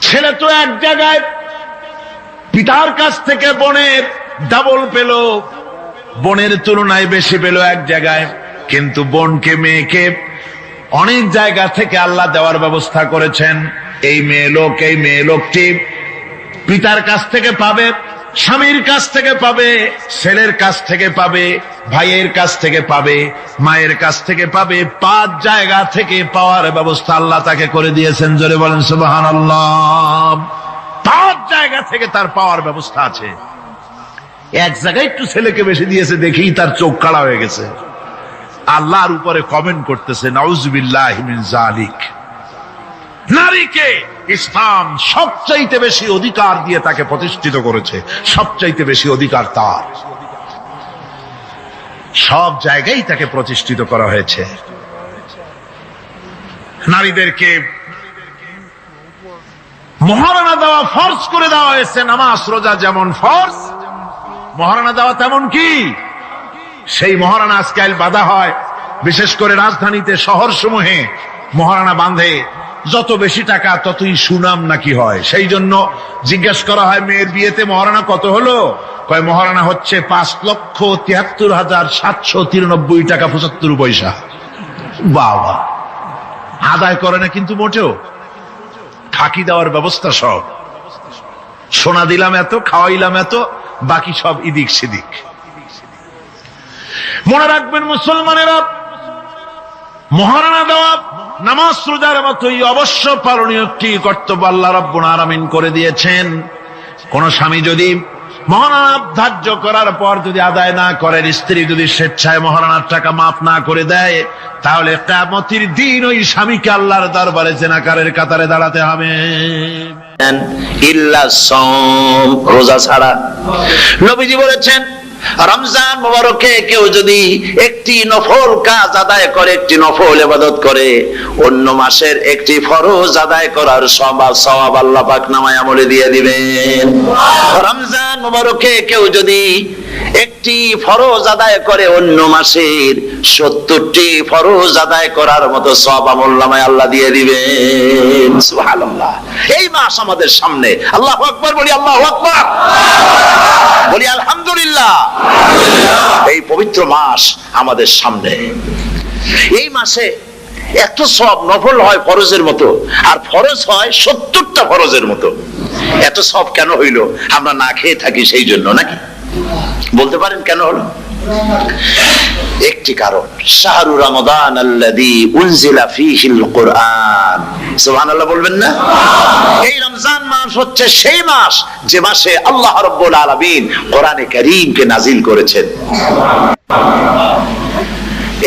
ছেলে তো এক জায়গায় পিতার কাছ থেকে বোনের ডাবল পেল, বোনের তুলনায় বেশি পেল এক জায়গায়, কিন্তু বোনকে মেয়েকে অনেক জায়গা থেকে আল্লাহ দেওয়ার ব্যবস্থা করেছেন। এই মেয়ে লোকটি পিতার কাছ থেকে পাবে, স্বামীর কাছ থেকে পাবে, ছেলের কাছ থেকে পাবে, ভাইয়ের কাছ থেকে পাবে, মায়ের কাছ থেকে পাবে। 5 জায়গা থেকে পাওয়ার ব্যবস্থা আল্লাহ তাকে করে দিয়েছেন। জোরে বলেন সুবহানাল্লাহ। 5 জায়গা থেকে তার পাওয়ার ব্যবস্থা আছে। এক জায়গায় একটু ছেলেকে বেশি দিয়েছে দেখেই তার চোখ কালা হয়ে গেছে। আল্লাহর উপরে কমেন্ট করতেছে, নাউযুবিল্লাহি মিন যালিক। নারীকে ইসলাম সবচাইতে বেশি অধিকার দিয়ে তাকে প্রতিষ্ঠিত করেছে, সবচাইতে বেশি অধিকার তার। সব জায়গায় তাকে প্রতিষ্ঠিত করা হয়েছে। নারীদেরকে মহারণা দেওয়া ফরজ করে দেওয়া হয়েছে। নামাজ রোজা যেমন ফরজ, মহারণা দেওয়া তেমন কি? সেই মহারণা আজকাল বাঁধা হয়, বিশেষ করে রাজধানীতে, শহর সমূহে মহারণা বাঁধে। যত বেশি টাকা ততই সুনাম নাকি হয়। সেই জন্য জিজ্ঞেস করা হয়, মেয়ের বিয়েতে মহারণা কত হলো? কয় মহারণা হচ্ছে 5,73,793 টাকা 75 পয়সা। বাবা, আদায় করে না কিন্তু মোটেও। ফাঁকি দেওয়ার ব্যবস্থা সব। সোনা দিলাম এত, খাওয়াইলাম এত, বাকি সব ইদিক সিদিক। মনে রাখবেন মুসলমানেরা, মহারণা দেওয়া নামাজ রোজার মতোই অবশ্য পালনীয় একটি কর্তব্য আল্লাহ রাব্বুল আলামিন করে দিয়েছেন। কোন স্বামী যদি মহারণা ধার্য করার পর যদি আদায় না করেন, স্ত্রী যদি স্বেচ্ছায় মহারণার টাকা মাফ না করে দেয়, তাহলে কিয়ামতের দিন ওই স্বামীকে আল্লাহর দরবারে জেনাকারের কাতারে দাঁড়াতে হবে। ইল্লা সাওম, রোজা ছাড়া। নবীজি বলেছেন, রমজান মুবারকে কেউ যদি একটি নফল কাজ আদায় করে, একটি নফল ইবাদত করে, অন্য মাসের একটি ফরজ আদায় করার সওয়াব আল্লাহ পাক নামায়ে আমলে দিয়ে দিবেন। রমজান মুবারকে কেউ যদি একটি ফরজ আদায় করে, অন্য মাসের 70টি ফরজ আদায় করার মতো সওয়াব আমলনামায় আল্লাহ দিয়ে দিবেন। সুবহানাল্লাহ। এই মাস আমাদের সামনে, আল্লাহু আকবার বলি, আল্লাহু আকবার বলি, আলহামদুলিল্লাহ। এই পবিত্র মাস আমাদের সামনে। এই মাসে এত সওয়াব, নফল হয় ফরজের মতো, আর ফরজ হয় 70টা ফরজের মতো। এত সওয়াব কেন হইল? আমরা না খেয়ে থাকি সেই জন্য নাকি? বলতে পারেন কেন হলো? একটি কারণ, শাহরু রমাদান আল্লাযী উনজিলা ফীহিল কুরআন। সুবহানাল্লাহ বলবেন না? এই রমজান মাস হচ্ছে সেই মাস যে মাসে আল্লাহ রাব্বুল আলামিন কোরআনে কারীমকে নাজিল করেছেন।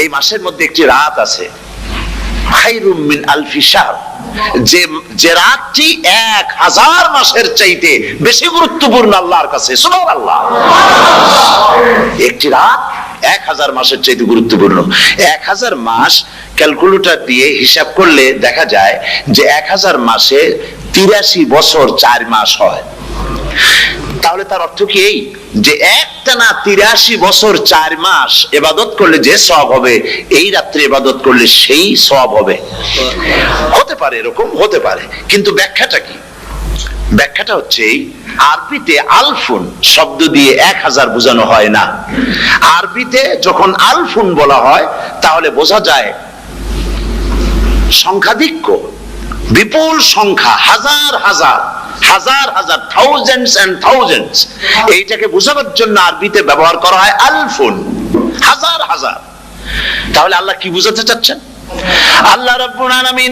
এই মাসের মধ্যে একটি রাত আছে, খায়রুম মিন আলফি শাহর, যে রাতটি 1000 মাসের চাইতে বেশি গুরুত্বপূর্ণ আল্লাহর কাছে। সুবহানাল্লাহ। একটি রাত 1000 মাসের চাইতে গুরুত্বপূর্ণ। 1000 মাস ক্যালকুলেটর দিয়ে হিসাব করলে দেখা যায় যে 1000 মাসে 83 বছর 4 মাস হয়। তাহলে তার অর্থ কি এই যে একটানা 83 বছর 4 মাস ইবাদত করলে যে সওয়াব হবে, এই রাত্রে ইবাদত করলে সেই সওয়াব হবে? হতে পারে, এরকম হতে পারে, কিন্তু ব্যাখ্যাটা কি? ব্যাখ্যাটা হচ্ছে আরবিতে আলফুন শব্দ দিয়ে 1000 বোঝানো হয় না। আরবিতে যখন আলফুন বলা হয় তাহলে বোঝা যায় সংখ্যাধিক্য, বিপুল সংখ্যা, হাজার হাজার, হাজার হাজার, থাউজেন্ডস এন্ড থাউজেন্ডস। এইটাকে বোঝানোর জন্য আরবিতে ব্যবহার করা হয় আলফুন, হাজার হাজার। তাহলে আল্লাহ কি বুঝাতে চাচ্ছেন? আল্লাহ রাব্বুল আলামিন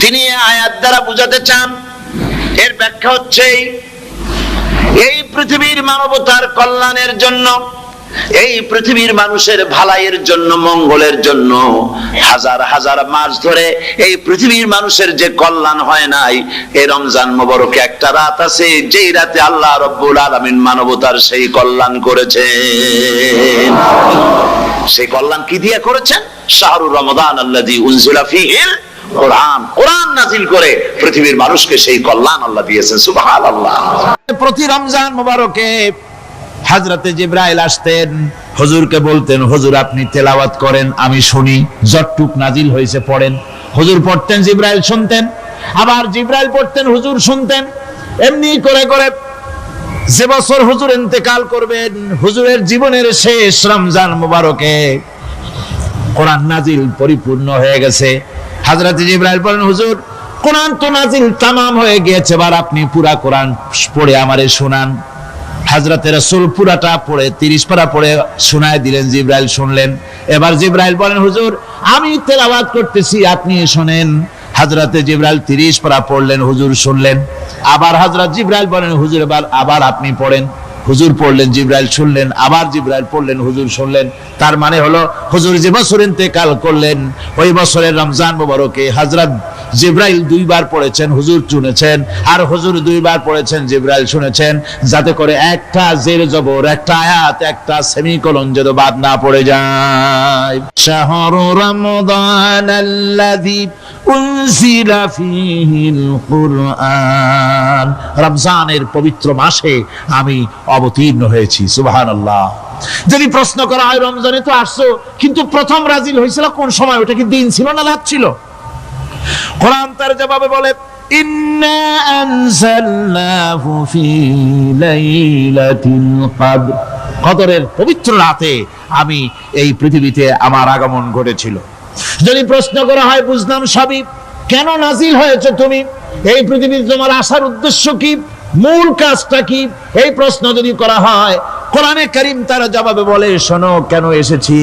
তিনি আয়াত দ্বারা বুঝাতে চান, এর ব্যাখ্যা হচ্ছে এই পৃথিবীর মানবতার কল্যাণের জন্য, এই পৃথিবীর মানুষের ভালাইয়ের জন্য, মঙ্গলের জন্য হাজার হাজার মাস ধরে এই পৃথিবীর মানুষের যে কল্যাণ হয় নাই, এই রমজান মোবারকে একটা রাত আছে যেই রাতে আল্লাহ রাব্বুল আলামিন মানবতার সেই কল্যাণ করেছেন। সেই কল্যাণ কি দিয়ে করেছেন? শাহরু রমাদান আল্লাযী উনজিলা ফীহিল কোরআন, কোরআন নাজিল করে পৃথিবীর মানুষকে সেই কল্যাণ আল্লাহ দিয়েছেন। সুবহানাল্লাহ। প্রতি রমজান মোবারকে হযরতে জিবরাইল আসতেন, হুজুরকে বলতেন, হুজুর আপনি তেলাওয়াত করেন, আমি শুনি, যতটুক নাজিল হয়েছে পড়েন। হুজুর পড়তেন, জিবরাইল শুনতেন, আবার জিবরাইল পড়তেন, হুজুর শুনতেন। এমনি করে করে যে বছর হুজুর ইন্তেকাল করবেন, হুজুরের জীবনের শেষ রমজান মোবারকে কোরআন নাজিল পরিপূর্ণ হয়ে গেছে। হযরত জিবরাইল বলেন, হুজুর কোরআন তো নাজিল তামাম হয়ে গিয়েছে, এবার আপনি পুরা কোরআন পড়ে আমারে শোনান। হযরতে রাসূল পুরাটা পড়ে 30 পারা পড়ে শোনায় দিলেন, জিবরাইল শুনলেন। এবার জিবরাইল বলেন, হুজুর আমি তেলাওয়াত করতেছি, আপনি শুনেন। হযরতে জিবরাইল 30 পারা পড়লেন, হুজুর শুনলেন। আবার হযরত জিবরাইল বলেন, হুজুর আবার আপনি পড়েন। হুজুর পড়লেন, জিবরাইল শুনলেন, আবার জিবরাইল পড়লেন, হুজুর শুনলেন। তার মানে হলো হুজুর যে বছর ইন্তেকাল করলেন, ওই বছরের রমজান মোবারকে হযরত জিবরাইল 2 বার পড়েছেন, হুজুর শুনেছেন, আর হুজুর 2 বার পড়েছেন, জিবরাইল শুনেছেন, যাতে করে একটা জের জবর, একটা আয়াত, একটা সেমিকোলন যেন বাদ না পড়ে যায়। শাহরু রমাদান আল্লাযী উনজিলা ফীহিল কুরআন, রমজানের পবিত্র মাসে আমি অবতীর্ণ হয়েছি। সুবহানাল্লাহ। যদি প্রশ্ন করা হয় রমজানে তো আসছো, কিন্তু প্রথম নাজিল হয়েছিল কোন সময়? ওটা কি দিন ছিল না রাত ছিল? কোরআন তার জবাবে বলে, ইন্না আনজালনাহু ফি লাইলাতিল কদর, কদরের পবিত্র রাতে আমি এই পৃথিবীতে আমার আগমন ঘটেছিল। যদি প্রশ্ন করা হয় বুঝলাম সবই, কেন নাজিল হয়েছে তুমি? এই পৃথিবীতে তোমার আসার উদ্দেশ্য কি? মূল কাজটা কি? এই প্রশ্ন যদি করা হয়, কোরআনে কারীম তার জবাবে বলে, শোনো কেন এসেছি।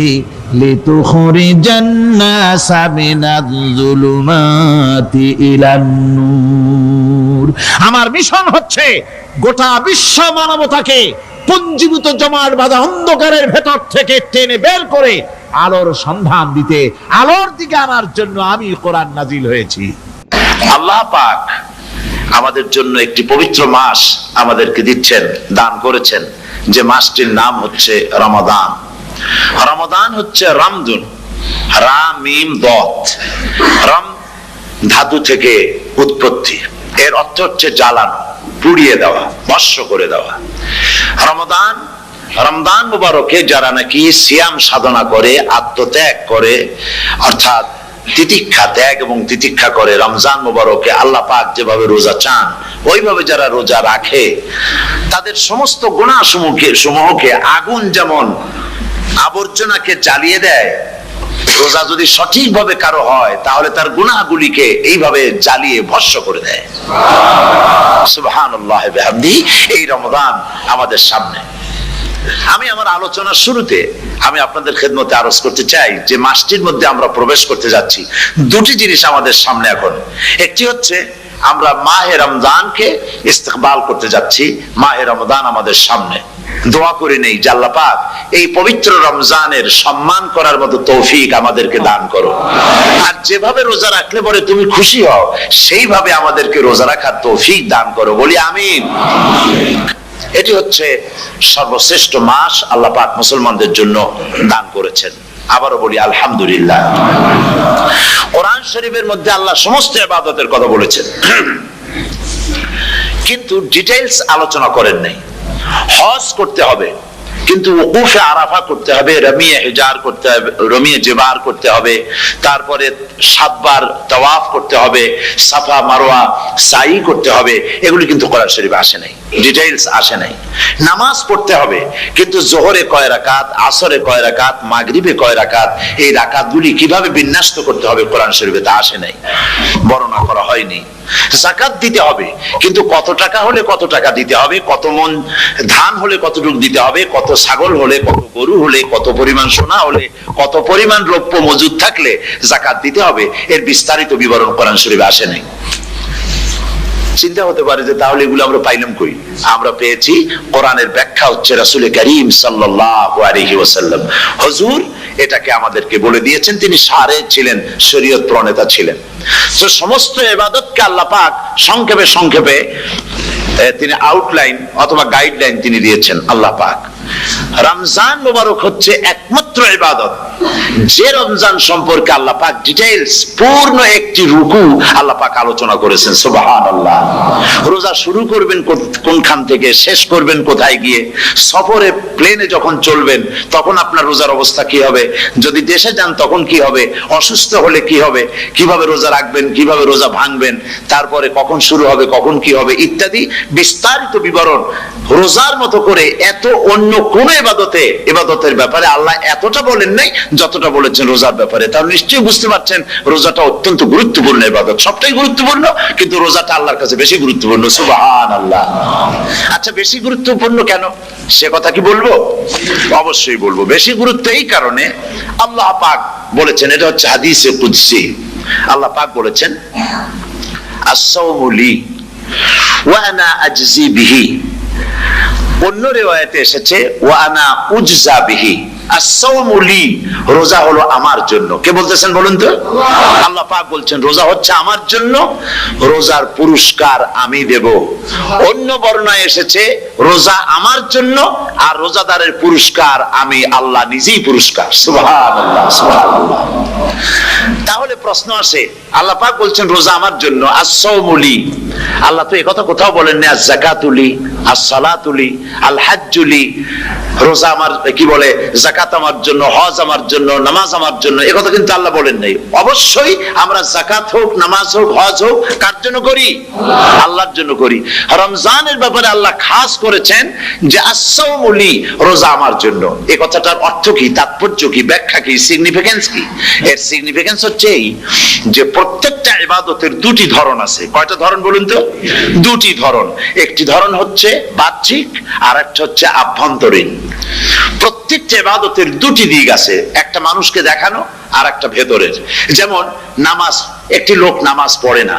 লিতুখরিজান নাসা মিনাজ যুলুমাতি ইলান নূর, আমার মিশন হচ্ছে গোটা বিশ্ব মানবতাকে পুঞ্জীভূত জমাট বাঁধা অন্ধকারের ভেতর থেকে টেনে বের করে আলোর সন্ধান দিতে, আলোর দিকে আনার জন্য আমি কোরআন নাজিল হয়েছি। আল্লাহ পাক আমাদের জন্য একটি পবিত্র মাস আমাদেরকে দিচ্ছেন, দান করেছেন, যে মাসটির নাম হচ্ছে রমাদান। রমাদান হচ্ছে রামদুন, রা মিম দত, রাম ধাতু থেকে উৎপত্তি, এর অর্থ হচ্ছে জ্বালানো, পুড়িয়ে দেওয়া, ভস্ম করে দেওয়া। রমাদান রমজান মুবারকে যারা নাকি সিয়াম সাধনা করে, আত্মত্যাগ করে, অর্থাৎ তিতিক্ষা, ত্যাগ এবং তিতিক্ষা করে, রমজান মুবারকে আল্লাহ পাক যেভাবে রোজা চান ওইভাবে যারা রোজা রাখে, তাদের সমস্ত গুনাহ সমূহকে আগুন যেমন আবর্জনাকে জ্বালিয়ে দেয়, রোজা যদি সঠিকভাবে কারো হয় তাহলে তার গুনাহগুলিকে এইভাবে জ্বালিয়ে ভস্ম করে দেয়। সুবহানাল্লাহ বিহামদিহি। এই রমজান আমাদের সামনে। আমি আমার আলোচনার শুরুতে আমি আপনাদের খেদমতে আরজ করতে চাই যে মাসটির মধ্যে আমরা প্রবেশ করতে যাচ্ছি, দুটি জিনিস আমাদের সামনে এখন। একটি হচ্ছে আমরা মাহে রমজানকে ইস্তেকবাল করতে যাচ্ছি, মাহে রমজান আমাদের সামনে। দোয়া করে নেই যে আল্লাহ পাক এই পবিত্র রমজানের সম্মান করার মতো তৌফিক আমাদেরকে দান করো, আর যেভাবে রোজা রাখলে পরে তুমি খুশি হও সেইভাবে আমাদেরকে রোজা রাখার তৌফিক দান করো, বলি আমিন। এটি হচ্ছে সর্বশ্রেষ্ঠ মাস আল্লাহ পাক মুসলমানদের জন্য দান করেছেন। আবারও বলি আলহামদুলিল্লাহ। কোরআন শরীফের মধ্যে আল্লাহ সমস্ত ইবাদতের কথা বলেছেন, কিন্তু ডিটেইলস আলোচনা করেন নাই। হজ করতে হবে, কিন্তু ওকুফে আরাফা করতে হবে, রমিয়ে হিজার করতে হবে, রমিয়ে জেবার করতে হবে, তারপরে 7 বার তাওয়াফ করতে হবে, সাফা মারওয়া সাই করতে হবে, এগুলি কিন্তু কোরআন শরীফে আসে নাই, ডিটেইলস আসে নাই। নামাজ পড়তে হবে, কিন্তু জোহরে কয় রাকাত, আসরে কয় রাকাত, মাগরিবে কয় রাকাত, এই রাকাতগুলি কিভাবে বিন্যস্ত করতে হবে কোরআন শরীফে তা আসে নাই, বর্ণনা করা হয়নি। যাকাত দিতে হবে, কিন্তু কত টাকা হলে কত টাকা দিতে হবে, কত মন ধান হলে কতটুকু দিতে হবে, কত ছাগল হলে, কত গরু হলে, কত পরিমাণ সোনা হলে, কত পরিমাণ রৌপ্য মজুদ থাকলে যাকাত দিতে হবে, এর বিস্তারিত বিবরণ কোরআন শরীফে আসে নাই। চিন্তা হতে পারে যে তাহলে এগুলো আমরা পাইলাম কই? আমরা পেয়েছি কোরআনের ব্যাখ্যা হচ্ছে রাসূল করিম সাল্লাল্লাহু আলাইহি ওয়াসাল্লাম, হুজুর এটাকে আমাদেরকে বলে দিয়েছেন। তিনি সারে ছিলেন, শরীয়ত প্রণেতা ছিলেন। তো সমস্ত ইবাদতকে আল্লাহ পাক সংক্ষেপে সংক্ষেপে তিনি আউটলাইন অথবা গাইডলাইন তিনি দিয়েছেন আল্লাহ পাক। রমজান মুবারক হচ্ছে একমাত্র ইবাদত যে রমজান সম্পর্কে আল্লাহ পাক ডিটেইলস পূর্ণ একটি রুকু আল্লাহ পাক আলোচনা করেছেন। সুবহানাল্লাহ। রোজা শুরু করবেন কোনখান থেকে, শেষ করবেন কোথায় গিয়ে, সফরে প্লেনে যখন চলবেন তখন আপনার রোজার অবস্থা কি হবে, যদি দেশে যান তখন কি হবে, অসুস্থ হলে কি হবে, কিভাবে রোজা রাখবেন, কিভাবে রোজা ভাঙবেন, তারপরে কখন শুরু হবে, কখন কি হবে ইত্যাদি বিস্তারিত বিবরণ রোজার মতো করে এত অন্য কোন ইবাদতের ব্যাপারে আল্লাহ এতটা বলেন নাই যতটা বলেছেন রোজার ব্যাপারে। তাহলে নিশ্চয়ই বুঝতে পারছেন রোজাটা অত্যন্ত গুরুত্বপূর্ণ ইবাদত। সবটাই গুরুত্বপূর্ণ, কিন্তু রোজাটা আল্লাহর কাছে বেশি গুরুত্বপূর্ণ। সুবহানাল্লাহ। আচ্ছা, বেশি গুরুত্বপূর্ণ কেন সে কথা কি বলবো? অবশ্যই বলবো। বেশি গুরুত্ব এই কারণে, আল্লাহ পাক বলেছেন, এটা হচ্ছে হাদিসে কুদসি, আল্লাহ পাক বলেছেন আস-সাওমু লি ওয়া আনা আজজি বিহি। অন্য রিওয়ায়াতে এসেছে ওয়া আনা উজজা বিহি। আস-সাওমু লি, রোজা হলো আমার জন্য। কে বলতেছেন বলুন তো? আল্লাহ পাক বলছেন রোজা হচ্ছে আমার জন্য, রোজার পুরস্কার আমি দেব। অন্য বর্ণনায় এসেছে রোজা আমার জন্য আর রোজাদারের পুরস্কার আমি আল্লাহ নিজেই পুরস্কার। সুবহানাল্লাহ, সুবহানাল্লাহ। তাহলে প্রশ্ন আসে, আল্লাহ পাক বলছেন রোজা আমার জন্য, আস-সাওমু লি, আল্লাহ তো এই কথা কোথাও বলেন না আজ-যাকাতু লি, আস-সালাতু লি, আল-হাজ্জু লি। রোজা আমার কি বলে, যাকাত আমার জন্য, হজ আমার জন্য, নামাজ আমার জন্য, এই কথা কিন্তু আল্লাহ বলেন নাই। অবশ্যই আমরা যাকাত হোক, নামাজ হোক, হজ হোক কার জন্য করি? আল্লাহর জন্য করি। রমজানের ব্যাপারে আল্লাহ খাস করেছেন যে আস-সাওমু লি, রোজা আমার জন্য। এই কথাটার অর্থ কি, তাৎপর্য কি, ব্যাখ্যা কি, সিগনিফিকেন্স কি? এর সিগনিফিকেন্স হচ্ছে এই যে প্রত্যেকটা ইবাদতের দুটি ধরন আছে। কয়টা ধরন বলুন তো? দুটি ধরন। একটি ধরন হচ্ছে বাহ্যিক আর একটা হচ্ছে আভ্যন্তরীণ। প্রত্যেকটা ইবাদতের দুটি দিক আছে, একটা মানুষকে দেখানো আর একটা ভেতরের। যেমন নামাজ, একটি লোক নামাজ পড়ে না,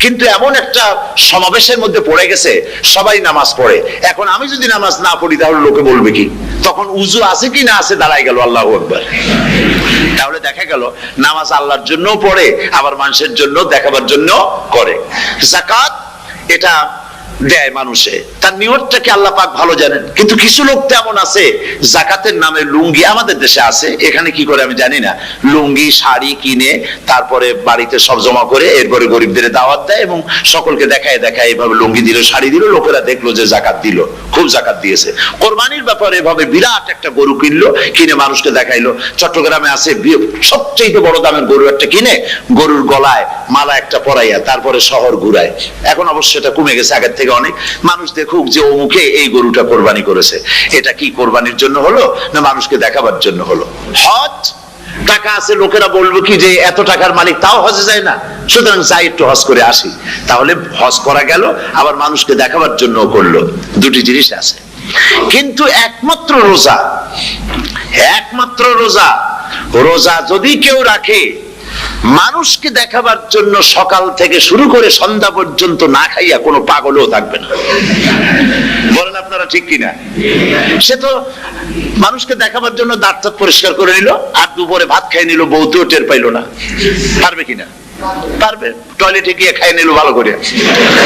কিন্তু এমন একটা সমাবেশের মধ্যে পড়ে গেছে সবাই নামাজ পড়ে। এখন আমি যদি নামাজ না পড়ি তাহলে লোকে বলবে কি? তখন উজু আছে কি না আছে দাঁড়াই গেল আল্লাহু আকবার। তাহলে দেখা গেল নামাজ আল্লাহর জন্য পড়ে, আবার মানুষের জন্য দেখাবার জন্য করে। যাকাত এটা দেয় মানুষে, তার নিয়তটাকে আল্লাহ পাক ভালো জানেন। কিন্তু কিছু লোক তেমন আছে যাকাতের নামে লুঙ্গি, আমাদের দেশে আছে, এখানে কি করে আমি জানি না, লুঙ্গি শাড়ি কিনে তারপরে বাড়িতে সব জমা করে এরপরে গরিবদের দাওয়াত দেয় এবং সকলকে দেখায় এভাবে লুঙ্গি দিল, শাড়ি দিল, লোকেরা দেখলো যে জাকাত দিল, খুব জাকাত দিয়েছে। কোরবানির ব্যাপারে এভাবে বিরাট একটা গরু কিনলো, কিনে মানুষকে দেখাইলো। চট্টগ্রামে আছে সবচেয়ে বড় দামের গরু একটা কিনে গরুর গলায় মালা একটা পরাইয়া তারপরে শহর ঘুরায়। এখন অবশ্য এটা কমে গেছে আগের থেকে অনেক। মানুষ দেখুক যে অমুকে এই গরুটা কোরবানি করেছে। এটা কি কোরবানির জন্য হলো না মানুষকে দেখাবার জন্য হলো? হজ, টাকা আছে, লোকেরা বলবো কি যে এত টাকার মালিক তাও হজে যায় না, সুতরাং যাই একটু হজ করে আসি। তাহলে হজ করা গেল, আবার মানুষকে দেখাবার জন্য করলো। দুটি জিনিস আছে। কিন্তু একমাত্র রোজা যদি কেউ রাখে মানুষকে দেখাবার জন্য সকাল থেকে শুরু করে সন্ধ্যা পর্যন্ত না খাইয়া কোনো পাগলও থাকবে না। বলেন আপনারা ঠিক কিনা? সে তো মানুষকে দেখাবার জন্য দাঁত পরিষ্কার করে নিল আর দুপুরে ভাত খাই নিল, বউতেও টের পাইল না। পারবে কিনা? পারবে। টয়লেটে গিয়ে খাই নিল ভালো করে,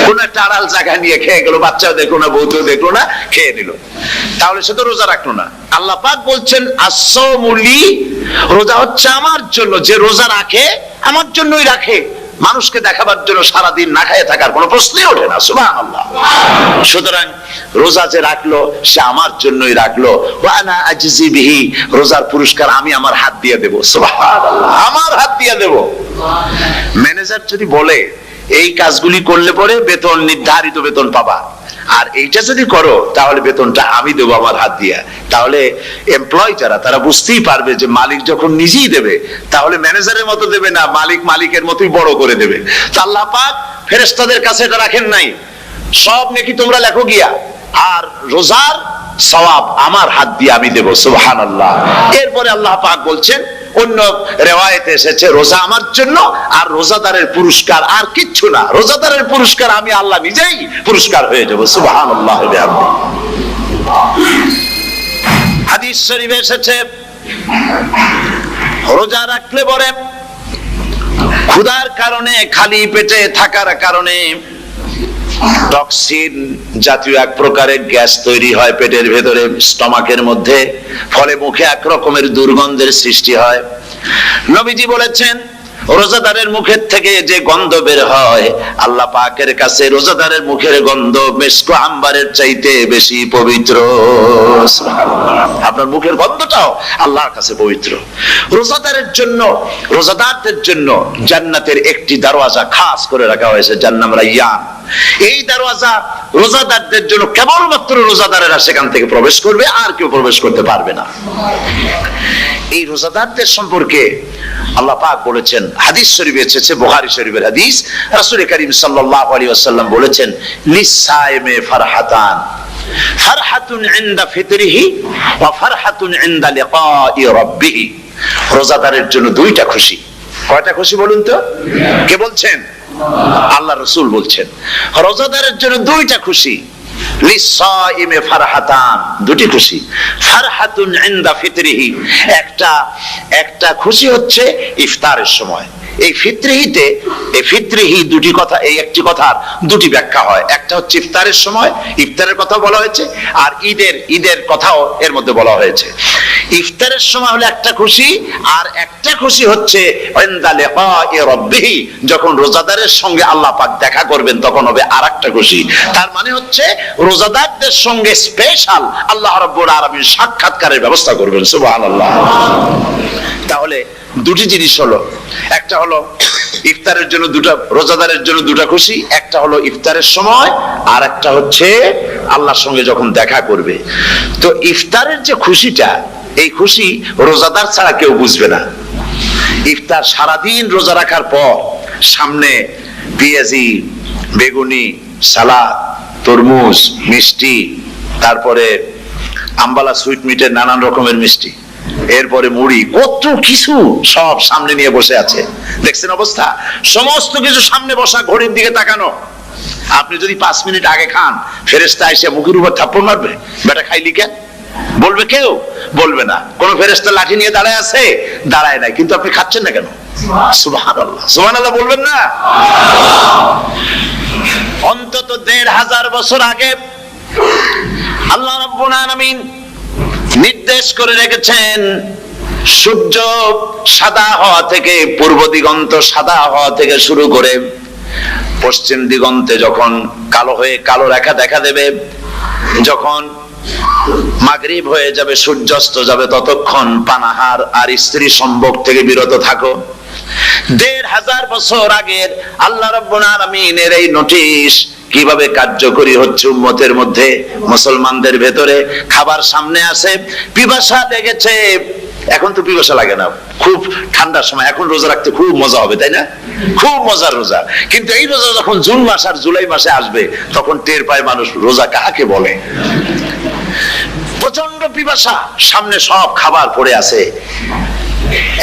কোন একটা আড়াল জায়গা নিয়ে খেয়ে গেল, বাচ্চাও দেখলো না, বউতেও দেখলো না, খেয়ে নিল। তাহলে সে তো রোজা রাখলো না। আল্লাহ পাক বলছেন আসসামুলি, রোজা হচ্ছে আমার জন্য। যে রোজা রাখে আমার জন্যই রাখে, মানুষকে দেখাবার জন্য সারাদিন না খাইয়ে থাকার কোনো প্রশ্নই ওঠে না। সুবহানাল্লাহ। সুতরাং রোজা যে রাখলো সে আমার জন্যই রাখলো। ওয়া আনা আজজি বিহি, রোজার পুরস্কার আমি আমার হাত দিয়ে দেব। সুবহানাল্লাহ, আমার হাত দিয়ে দেব। ম্যানেজার যদি বলে এই কাজগুলি করলে পরে বেতন, নির্ধারিত বেতন পাবা, আর এইটা যদি করো তাহলে বেতনটা আমি দেবো আমার হাত দিয়া, তাহলে এমপ্লয় যারা তারা বুঝতেই পারবে যে মালিক যখন নিজেই দেবে তাহলে ম্যানেজারের মতো দেবে না, মালিক মালিকের মতোই বড় করে দেবে। তা আল্লাহ পাক ফেরেশতাদের কাছে এটা রাখেন নাই, সব নেকি তোমরা লেখো গিয়া, আর রোজার সওয়াব আমার হাত দিয়ে আমি দেব। সুবহানাল্লাহ। এরপরে আল্লাহ পাক বলছেন, অন্য রিওয়ায়াতে এসেছে রোজা আমার জন্য, আর রোজাদারের পুরস্কার আর কিচ্ছু না, রোজাদারের পুরস্কার আমি আল্লাহ নিজেই পুরস্কার হয়ে যাব। সুবহানাল্লাহ। হাদিস শরীফে এসেছে রোজা রাখলে পরে ক্ষুধার কারণে, খালি পেটে থাকার কারণে টক্সিন জাতীয় এক প্রকারের গ্যাস তৈরি হয় পেটের ভেতরে, স্টমাকের মধ্যে, ফলে মুখে এক রকমের দুর্গন্ধের সৃষ্টি হয়। নবীজি বলেছেন রোজাদারের মুখের থেকে যে গন্ধ বের হয় আল্লাহ পাকের কাছে রোজাদারের মুখের গন্ধ মিস্ক আম্বারের চাইতে বেশি পবিত্র। আপনার মুখের গন্ধটাও আল্লাহর কাছে পবিত্র। রোজাদারদের জন্য জান্নাতের একটি দরওয়াজা খাস করে রাখা হয়েছে, যার নাম রায়্যান। এই দরওয়াজা রোজাদারদের জন্য, কেবলমাত্র রোজাদারেরা সেখান থেকে প্রবেশ করবে, আর কেউ প্রবেশ করতে পারবে না। এই রোজাদারদের সম্পর্কে আল্লাহ পাক বলেছেন, হাদিস শরীফে এসেছে, বুখারী শরীফের হাদিস, রাসূল করিম সাল্লাল্লাহু আলাইহি ওয়াসাল্লাম বলেছেন লিসাইমে ফারহাতান, ফারহাতুন ইনদা ফিতরিহি ওয়া ফারহাতুন ইনদা লিকাই রাব্বিহি। রোজাদারের জন্য দুইটা খুশি। কয়টা খুশি বলুন তো? কে বলছেন? আল্লাহ রাসূল বলছেন রোজাদারের জন্য দুইটা খুশি। লিসাইমে ফারহাতান, দুটি খুশি। ফারহাতুন ইনদা ফিতরিহি, একটা খুশি হচ্ছে ইফতারের সময়। এই ফিতরিহিতে, এই ফিতরিহি দুটি কথা, এই একটি কথার দুটি ব্যাখ্যা হয়। একটা হচ্ছে ইফতারের সময়, ইফতারের কথা বলা হয়েছে, আর ঈদের কথাও এর মধ্যে বলা হয়েছে। ইফতারের সময় হলো একটা খুশি, আর একটা খুশি হচ্ছে ইনদা লিকাই রাব্বিহি, যখন রোজাদারের সঙ্গে আল্লাহ পাক দেখা করবেন তখন হবে আরেকটা খুশি। তার মানে হচ্ছে রোজাদারদের সঙ্গে স্পেশাল আল্লাহ রাব্বুল আলামিন সাক্ষাৎকারের ব্যবস্থা করবেন। সুবহানাল্লাহ। তাহলে দুটি জিনিস হলো, একটা হলো ইফতারের জন্য দুটা, রোজাদারের জন্য দুটা খুশি, একটা হলো ইফতারের সময়, আর একটা হচ্ছে আল্লাহর সঙ্গে যখন দেখা করবে। তো ইফতারের যে খুশিটা, এই খুশি রোজাদার ছাড়া কেউ বুঝবে না। ইফতার সারাদিন রোজা রাখার পর সামনে পেঁয়াজি, বেগুনি, সালাদ, তরমুজ, মিষ্টি, তারপরে আম্বালা সুইট মিটের নানান রকমের মিষ্টি, এরপরে মুড়ি, কত কিছু সব সামনে নিয়ে বসে আছে। দেখছেন অবস্থা? সমস্ত কিছু সামনে বসা, ঘড়ির দিকে তাকানো। আপনি যদি 5 মিনিট আগে খান, ফেরেশতা এসে মুখের উপর থাপ্পড় মারবে, বেটা খাইলি কেন? বলবে কেউ? বলবে না। কোন ফেরেশতা লাঠি নিয়ে দাঁড়ায় আছে? দাঁড়ায় নাই, কিন্তু আপনি খাচ্ছেন না কেন? সুবহানাল্লাহ। সুবহানাল্লাহ বলবেন না? অন্তত ১৫০০ বছর আগে আল্লাহ রাব্বুল আলামিন নির্দেশ করে রেখেছেন, সূর্য সাদা হওয়া থেকে, পূর্ব দিগন্ত সাদা হওয়া থেকে শুরু করে পশ্চিম দিগন্তে যখন কালো রেখা দেখা দেবে, যখন মাগরিব হয়ে যাবে, সূর্যাস্ত যাবে, ততক্ষণ পানাহার আর স্ত্রী সম্ভোগ থেকে বিরত থাকো। ১৫০০ বছর আগের আল্লাহ রাব্বুল আলামিনের এই নোটিশ কিভাবে কার্যকরী হচ্ছে উম্মতের মধ্যে, মুসলমানদের ভেতরে। খাবার সামনে আসে, পিপাসা লেগেছে, এখন তো পিপাসা লাগে না, খুব ঠান্ডার সময়, এখন রোজা রাখতে খুব মজা হবে, তাই না? খুব মজার রোজা। কিন্তু এই রোজা যখন জুন মাস আর জুলাই মাসে আসবে, তখন টের পায় মানুষ রোজা কাকে বলে। প্রচন্ড পিপাসা, সামনে সব খাবার পড়ে আছে,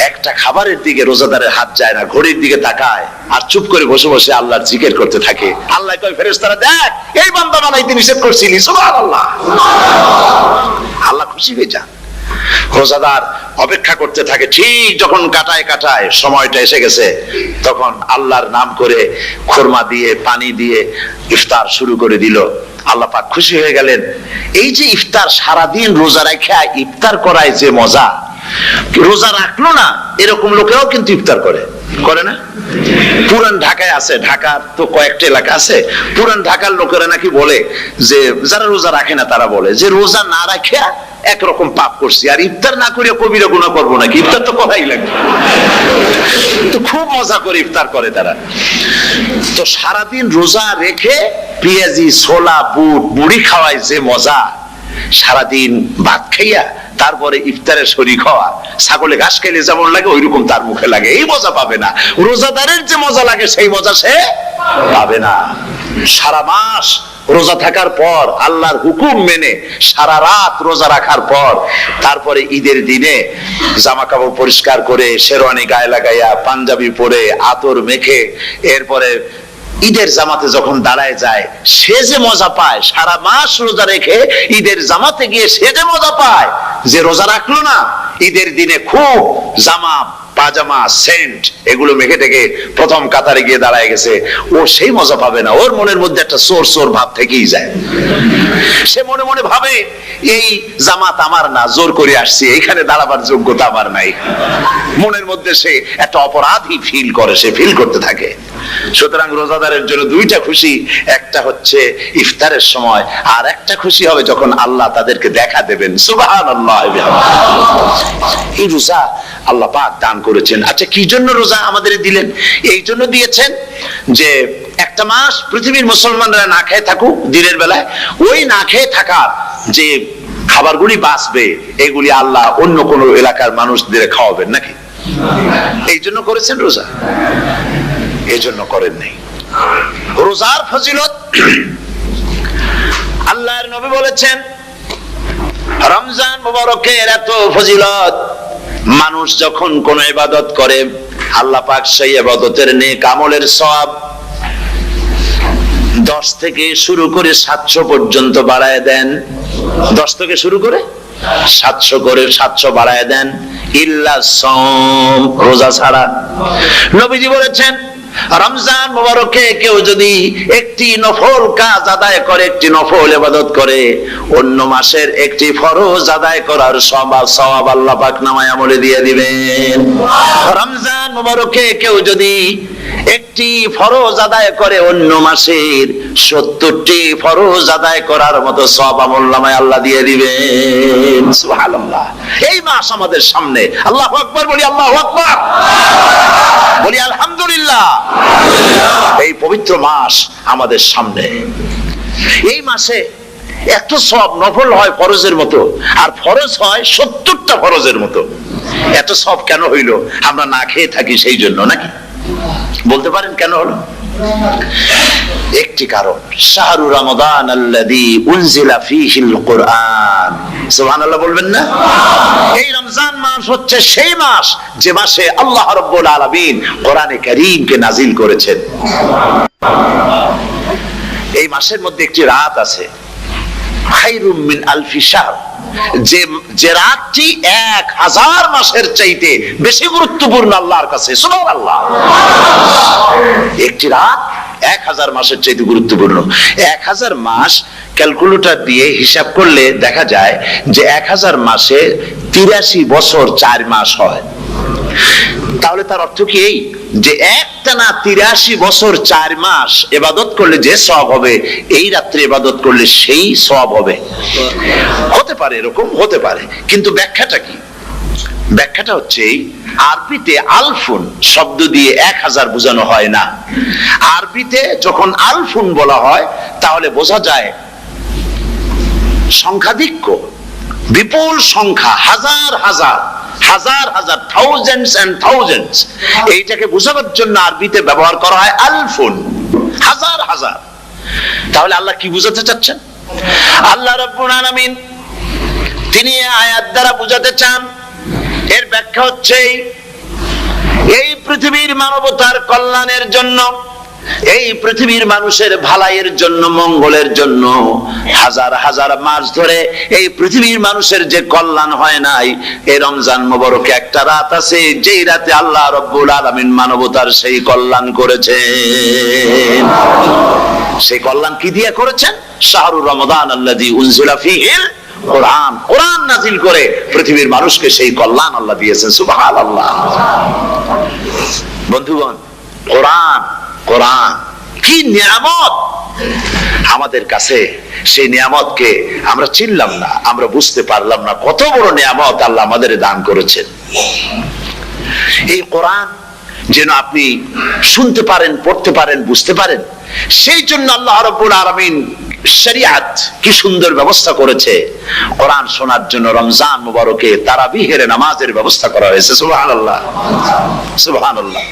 একটা খাবারের দিকে রোজাদারের হাত যায় না, ঘড়ির দিকে তাকায় আর চুপ করে বসে বসে আল্লাহর জিকির করতে থাকে। আল্লাহ কয়, ফেরেশতারা দেখ, এই বান্দা বানাইতে নিষেধ করছিলি, সুবহানাল্লাহ। আল্লাহ খুশি হয়ে যান। রোজাদার অপেক্ষা করতে থাকে, ঠিক যখন কাটায় সময়টা এসে গেছে, তখন আল্লাহর নাম করে খুরমা দিয়ে পানি দিয়ে ইফতার শুরু করে দিল। আল্লাহ পাক খুশি হয়ে গেলেন। এই যে ইফতার, সারাদিন রোজা রেখে ইফতার করায় যে মজা, রোজা রাখলো না এরকম লোকেরাও কিন্তু ইফতার করে না? পুরান ঢাকায় আছে, ঢাকার তো কয়েকটা এলাকা আছে, পুরান ঢাকার লোকেরা নাকি বলে যে, যারা রোজা রাখে না তারা বলে যে, রোজা না রাখে একরকম পাপ করছি, আর ইফতার না করে কবিরা গুনাহ করবো নাকি, ইফতার তো করাই লাগবে। তো খুব মজা করে ইফতার করে তারা। তো সারাদিন রোজা রেখে পেঁয়াজি, ছোলা, বুট, মুড়ি খাওয়ায় যে মজা, সারাদিন ভাত খাইয়া তারপরে ইফতারের শরীক হওয়া, ছাগলে ঘাস খাইলে যেমন লাগে ওইরকম তার মুখে লাগে, এই মজা পাবে না। রোজাদারের যে মজা লাগে সেই মজা সে পাবে না। সারা মাস রোজা থাকার পর, আল্লাহর হুকুম মেনে সারা রাত রোজা রাখার পর, তারপরে ঈদের দিনে জামা কাপড় পরিষ্কার করে, শেরওয়ানি গায়ে লাগাইয়া, পাঞ্জাবি পরে, আতর মেখে, এরপরে ঈদের জামাতে যখন দাঁড়ায় যায়, সে যে মজা পায়, সারা মাস রোজা রেখে ঈদের জামাতে গিয়ে সে যে মজা পায়, যে রোজা রাখলো না, ঈদের দিনে খুব জামা, পাজামা, সেন্ট এগুলো মেখে টেকে প্রথম কাতারে গিয়ে দাঁড়ায় গেছে, ও সেই মজা পাবে না। ওর মনের মধ্যে একটা চোর ভাব থেকেই যায়। সে মনে মনে ভাবে, এই জামাত আমার না, জোর করে আসছি, এইখানে দাঁড়াবার যোগ্যতা আমার নাই। মনের মধ্যে সে একটা অপরাধী ফিল করে, সে ফিল করতে থাকে। সুতরাং রোজাদারের জন্য দুইটা খুশি, একটা হচ্ছে ইফতারের সময়, আর একটা খুশি হবে যখন আল্লাহ তাদেরকে দেখা দেবেন। সুবহানাল্লাহ। এই রোজা আল্লাহ পাক দান করেছেন। আচ্ছা, কি জন্য রোজা আমাদের দিলেন? এই জন্য দিয়েছেন যে একটা মাস পৃথিবীর মুসলমানরা না খেয়ে থাকুক দিনের বেলায়, ওই না খেয়ে থাকার যে খাবারগুলি বাঁচবে, এগুলি আল্লাহ অন্য কোন এলাকার মানুষদের খাওয়াবেন নাকি? এই জন্য করেছেন রোজা, এই জন্য করেন নাই। রোজার ফজিলত আল্লাহর নবী বলেছেন, রমজান মুবারকের এত ফজিলত, মানুষ যখন কোন ইবাদত করে, আল্লাহ পাক সেই ইবাদতের নেক আমলের সওয়াব 10 থেকে শুরু করে 700 পর্যন্ত বাড়ায় দেন। 10 থেকে শুরু করে 700 বাড়ায় দেন, ইল্লা সাওম, রোজা ছাড়া। নবীজি বলেছেন, রমজান মুবারকে কেউ যদি একটি নফল কাজ আদায় করে, একটি নফল ইবাদত করে, অন্য মাসের একটি ফরজ আদায় করার সওয়াব আল্লাহ পাক নামায়ে আমলে দিয়ে দিবেন। রমজান মুবারকে কেউ যদি একটি ফরজ আদায় করে, অন্য মাসের 70টি ফরজ আদায় করার মতো সওয়াব আমলনামায় আল্লাহ দিয়ে দিবেন। সুবহানাল্লাহ। এই মাস আমাদের সামনে, আল্লাহু আকবার বলি, আল্লাহু আকবার বলি, আলহামদুলিল্লাহ। এই পবিত্র মাস আমাদের সামনে। এই মাসে এত সব নফল হয় ফরজের মতো, আর ফরজ হয় 70টা ফরজের মতো। এত সব কেন হইল? আমরা না খেয়ে থাকি সেই জন্য নাকি? বলতে পারেন কেন হলো? একটি কারণ, শাহরু রমাদান আল্লাযী উনজিলা ফীহিল কুরআন। সুবহানাল্লাহ বলবেন না? এই রমজান মাস হচ্ছে সেই মাস যে মাসে আল্লাহ রাব্বুল আলামিন কোরআনে কারীমকে নাজিল করেছেন। এই মাসের মধ্যে একটি রাত আছে, খায়রুম মিন আলফি শাহর, যে রাতটি 1000 মাসের চাইতে বেশি গুরুত্বপূর্ণ আল্লাহর কাছে। সুবহানাল্লাহ। একটি রাত 1000 মাসের চাইতে গুরুত্বপূর্ণ। 1000 মাস ক্যালকুলেটর দিয়ে হিসাব করলে দেখা যায় যে 1000 মাসে 83 বছর 4 মাস হয়। তাহলে তার অর্থ কি এই যে একটানা 83 বছর 4 মাস ইবাদত করলে যে সওয়াব হবে, এই রাত্রে ইবাদত করলে সেই সওয়াব হবে? হতে পারে, এরকম হতে পারে, কিন্তু ব্যাখ্যাটা কি? ব্যাখ্যাটা হচ্ছে আরবিতে আলফুন শব্দ দিয়ে 1000 বোঝানো হয় না। আরবিতে যখন আলফুন বলা হয় তাহলে বোঝা যায় সংখ্যাধিক্য, বিপুল সংখ্যা, হাজার হাজার হাজার হাজার, থাউজেন্ডস এন্ড থাউজেন্ডস। এইটাকে বোঝানোর জন্য আরবিতে ব্যবহার করা হয় আলফুন, হাজার হাজার। তাহলে আল্লাহ কি বুঝাতে চাচ্ছেন? আল্লাহ রাব্বুল আলামিন তিনি আয়াত দ্বারা বুঝাতে চান, এর ব্যাখ্যা হচ্ছে এই পৃথিবীর মানবতার কল্যাণের জন্য, এই পৃথিবীর মানুষের ভালাইয়ের জন্য, মঙ্গলের জন্য হাজার হাজার মাস ধরে এই পৃথিবীর মানুষের যে কল্যাণ হয় নাই, এই রমজান মোবারকে একটা রাত আছে যেই রাতে আল্লাহ রাব্বুল আলামিন মানবতার সেই কল্যাণ করেছেন। সেই কল্যাণ কি দিয়ে করেছেন? শাহরুর রমাদান আল্লাযী উনজিলা ফীহিল কোরআন, কোরআন নাযিল করে পৃথিবীর মানুষকে সেই কল্যাণ আল্লাহ দিয়েছেন। সুবহানাল্লাহ। বন্ধুগণ, কোরআন, কোরআন কি নিয়ামত আমাদের কাছে! সেই নিয়ামতকে আমরা চিনলাম না, আমরা বুঝতে পারলাম না কত বড় নিয়ামত আল্লাহ আমাদের দান করেছেন। এই কোরআন যেন আপনি শুনতে পারেন, পড়তে পারেন, বুঝতে পারেন, সেই জন্য আল্লাহ রাব্বুল আলামিন শরিয়াত কি সুন্দর ব্যবস্থা করেছে। কোরআন শোনার জন্য রমজান মুবারকে তারাবিহের নামাজের ব্যবস্থা করা হয়েছে। সুবহানাল্লাহ, সুবহানাল্লাহ।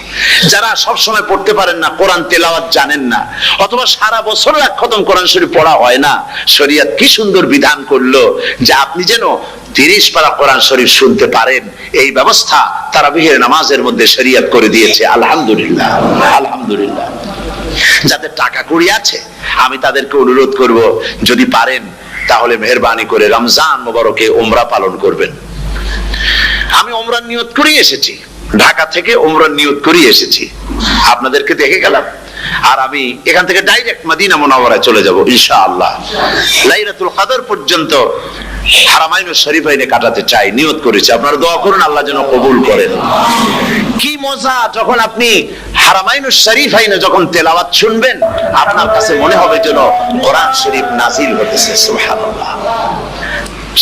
যারা সব সময় পড়তে পারেন না, কোরআন তেলাওয়াত জানেন না, অথবা সারা বছর এক খতম কোরআন শরীফ পড়া হয় না, শরিয়াত কি সুন্দর বিধান করলো যে আপনি যেন 30 পারা কোরআন শরীফ শুনতে পারেন। এই ব্যবস্থা তারাবিহের নামাজের মধ্যে শরিয়াত করে দিয়েছে। আলহামদুলিল্লাহ, আলহামদুলিল্লাহ। যাদের টাকা কড়ি আছে আমি তাদেরকে অনুরোধ করব, যদি পারেন তাহলে মেহেরবানি করে রমজান মোবারকে উমরা পালন করবেন। আমি উমরার নিয়ত করে এসেছি, ঢাকা থেকে উমরার নিয়ত করে এসেছি, আপনাদেরকে দেখে গেলাম। আর আমি এখান থেকে ডাইরেক্ট মদিনা মুনাওয়ারায় চলে যাব ইনশাআল্লাহ। লাইলাতুল কদর পর্যন্ত হারামাইনুশ শরীফাইনে কাটাতে চাই, নিয়ত করেছি। আপনারা দোয়া করুন আল্লাহ যেন কবুল করেন। কি মজা যখন আপনি হারামাইনুশ শরীফাইনে যখন তেলাওয়াত শুনবেন, আপনার কাছে মনে হবে যেন কোরআন শরীফ নাজিল হতেছে। সুবহানাল্লাহ।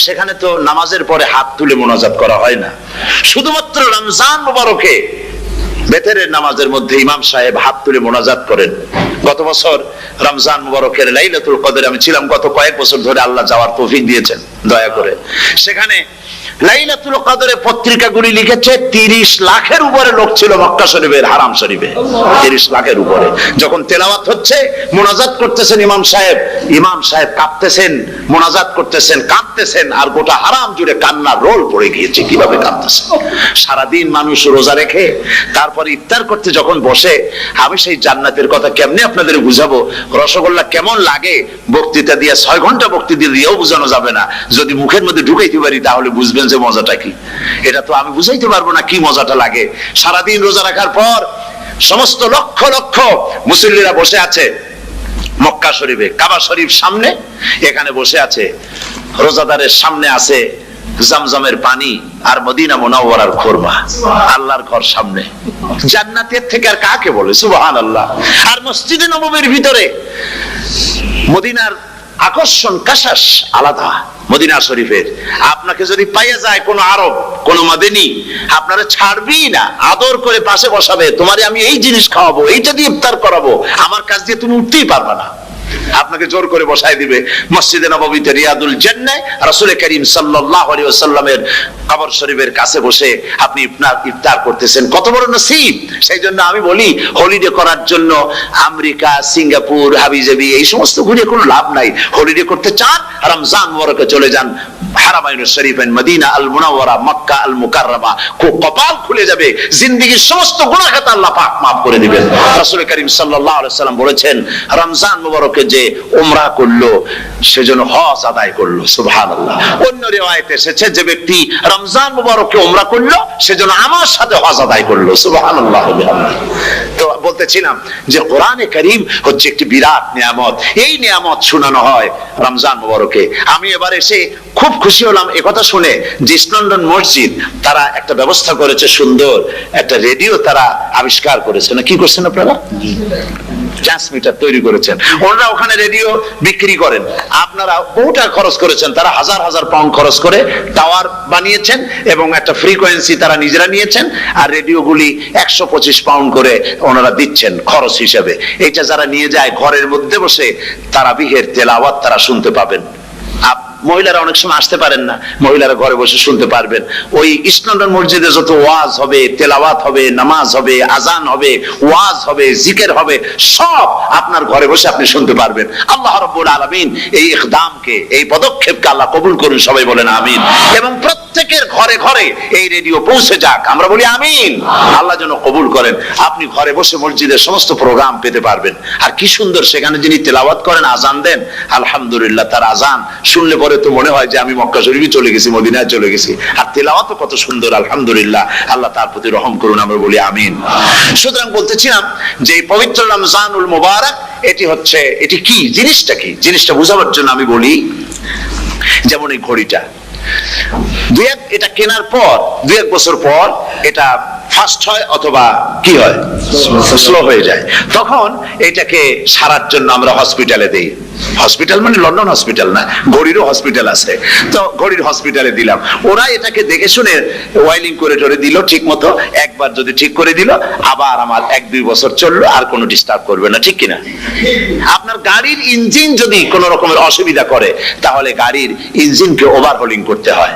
সেখানে তো নামাজের পরে হাত তুলে মোনাজাত করা হয় না, শুধুমাত্র রমজান মুবারকে বেতেরের নামাজের মধ্যে ইমাম সাহেব হাত তুলে মোনাজাত করেন। গত বছর রমজান মুবারকের লাইলাতুল কদরে আমি ছিলাম, গত কয়েক বছর ধরে আল্লাহ যাওয়ার তৌফিক দিয়েছেন দয়া করে। সেখানে লাইলাতুল কদরে পত্রিকাগুলি লিখেছে 30 লাখের উপরে লোক ছিল মক্কা শরীফের, হারাম শরীফে 30 লাখের উপরে। যখন তেলাওয়াত হচ্ছে, মোনাজাত করতেছেন ইমাম সাহেব কাঁপতেছেন, মোনাজাত করতেছেন, কাঁদতেছেন, আর গোটা হারাম জুড়ে কান্নার রোল পড়ে গিয়েছে। কিভাবে কাঁদতেছে! সারাদিন মানুষ রোজা রেখে তারপরে ইফতার করতে যখন বসে, আমি সেই জান্নাতের কথা কেমনে আপনাদের বুঝাবো? রসগোল্লা কেমন লাগে বক্তৃতা দিয়ে 6 ঘন্টা বক্তৃতা দিয়েও বোঝানো যাবে না। যদি মুখের মধ্যে ঢুকাইতে পারি তাহলে বুঝবেন যে মজাটা কি। এটা তো আমি বুঝাইতে পারবো না কি মজাটা লাগে। সারাদিন রোজা রাখার পর সমস্ত লক্ষ লক্ষ মুসল্লিরা বসে আছে মক্কা শরীফে, কাবা শরীফ সামনে, এখানে বসে আছে। রোজাদারের সামনে আছে জামজামের পানি আর মদিনা মুনাওয়ারার খুরমা। আল্লাহর ঘর সামনে, জান্নাতের থেকে আর কাকে বলে! সুবহানাল্লাহ। আর মসজিদে নববীর ভিতরে মদিনার আকর্ষণ কাশাস আলাদা। মদিনা শরীফের আপনাকে যদি পাইয়া যায় কোন আরব, কোন মাদানী, আপনারা ছাড়বেই না, আদর করে পাশে বসাবে, তোমারে আমি এই জিনিস খাওয়াবো, এইটা দিয়ে ইফতার করাবো, আমার কাছ দিয়ে তুমি উঠতেই পারবে না, আপনাকে জোর করে বসায় দিবে। মসজিদে নববীতে রিয়াদুল জান্নাহ রাসূল করিম সাল্লাল্লাহু আলাইহি ওয়াসাল্লামের কবর শরীফের কাছে বসে আপনি ইফতার করতেছেন, কত বড় নসিব! সেই জন্য আমি বলি, হলিডে করার জন্য আমেরিকা, সিঙ্গাপুর, হাবিজাবি এই সমস্ত ঘুরে কোনো লাভ নাই। হলিডে করতে চান, রমজান মুবারকে চলে যান হারামাইন শরীফাইন, মদিনা আল মুনাওয়ারা, মক্কা আল মুকাররমা, কপাল খুলে যাবে, জিন্দেগীর সমস্ত গুনাহ খাতা আল্লাহ পাক maaf করে দিবেন। রাসূল করিম সাল্লাল্লাহু আলাইহি সাল্লাম বলেছেন, রমজান মুবারকে যে উমরা করলো সেজন্য হজ আদায় করলো। সুবহানাল্লাহ। অন্য রিওয়ায়াতে এসেছে, যে ব্যক্তি রমজান মুবারকে উমরা করলো সেজন্য আমার সাথে হজ আদায় করলো। সুবহানাল্লাহ। তো বলতেছিলাম যে কোরআনে কারীম হচ্ছে একটি বিরাট নিয়ামত। এই নিয়ামত শোনানো হয় রমজান মুবারকে। আমি এবার এসে খুব খুশি হলাম একথা শুনে যে ইস্ট লন্ডন মসজিদ তারা একটা ব্যবস্থা করেছে, সুন্দর একটা রেডিও তারা আবিষ্কার করেছে। না কি করছেন আপনারা? ট্রান্সমিটার তৈরি করেছেন। ওনারা ওখানে রেডিও বিক্রি করেন। আপনারা বহুটা খরচ করেছেন, তারা হাজার হাজার পাউন্ড খরচ করে টাওয়ার বানিয়েছেন এবং একটা ফ্রিকোয়েন্সি তারা নিজেরা নিয়েছেন, আর রেডিওগুলি 125 পাউন্ড করে ওনারা দিচ্ছেন খরচ হিসেবে। এটা যারা নিয়ে যায় ঘরের মধ্যে বসে তারাবিহের তেলাওয়াত তারা শুনতে পাবেন। মহিলারা অনেক সময় আসতে পারেন না, মহিলারা ঘরে বসে শুনতে পারবেন। ওই ইস্ট লন্ডন মসজিদে যত ওয়াজ হবে, তেলাওয়াত হবে, নামাজ হবে, আজান হবে, ওয়াজ হবে, জিকির হবে, সব আপনার ঘরে বসে আপনি শুনতে পারবেন। আল্লাহ রাব্বুল আলামিন এই ইকদামকে, এই পদক্ষেপকে আল্লাহ কবুল করুন, সবাই বলেন আমিন। এবং প্রত্যেকের ঘরে ঘরে এই রেডিও পৌঁছে যাক, আমরা বলি আমিন। আল্লাহ যেন কবুল করেন। আপনি ঘরে বসে মসজিদের সমস্ত প্রোগ্রাম পেতে পারবেন। আর কি সুন্দর, সেখানে যিনি তেলাওয়াত করেন, আজান দেন, আলহামদুলিল্লাহ, তার আজান শুনলে পরে তো মনে হয় যে আমি মক্কা শরীফে চলে গেছি, মদিনায় চলে গেছি। আর তেলাওয়াতও কত সুন্দর, আলহামদুলিল্লাহ। আল্লাহ তার প্রতি রহম করুন, আমরা বলি আমিন। সুতরাং বলতেছিলাম যে পবিত্র রমজানুল মুবারক এটি কি, জিনিসটা কি, জিনিসটা বোঝাবার জন্য আমি বলি, যেমন এই ঘড়িটা এটা কেনার পর 2-1 বছর পর এটা ফাস্ট হয় অথবা কি হয়, স্লো হয়ে যায়। তখন এটাকে সারার জন্য আমরা হসপিটালে দেই। হসপিটাল মানে লন্ডন হসপিটাল না, ঘড়িরও হসপিটাল আছে। তো ঘড়ির হসপিটালে দিলাম, ওরা এটাকে দেখে শুনে ওয়াইলিং করে টরে দিল ঠিক মতো। একবার যদি ঠিক করে দিল, আবার আমার 1-2 বছর চললো, আর কোনো ডিস্টার্ব করবে না, ঠিক কিনা? আপনার গাড়ির ইঞ্জিন যদি কোনো রকমের অসুবিধা করে, তাহলে গাড়ির ইঞ্জিনকে ওভারহোলিং করতে হয়,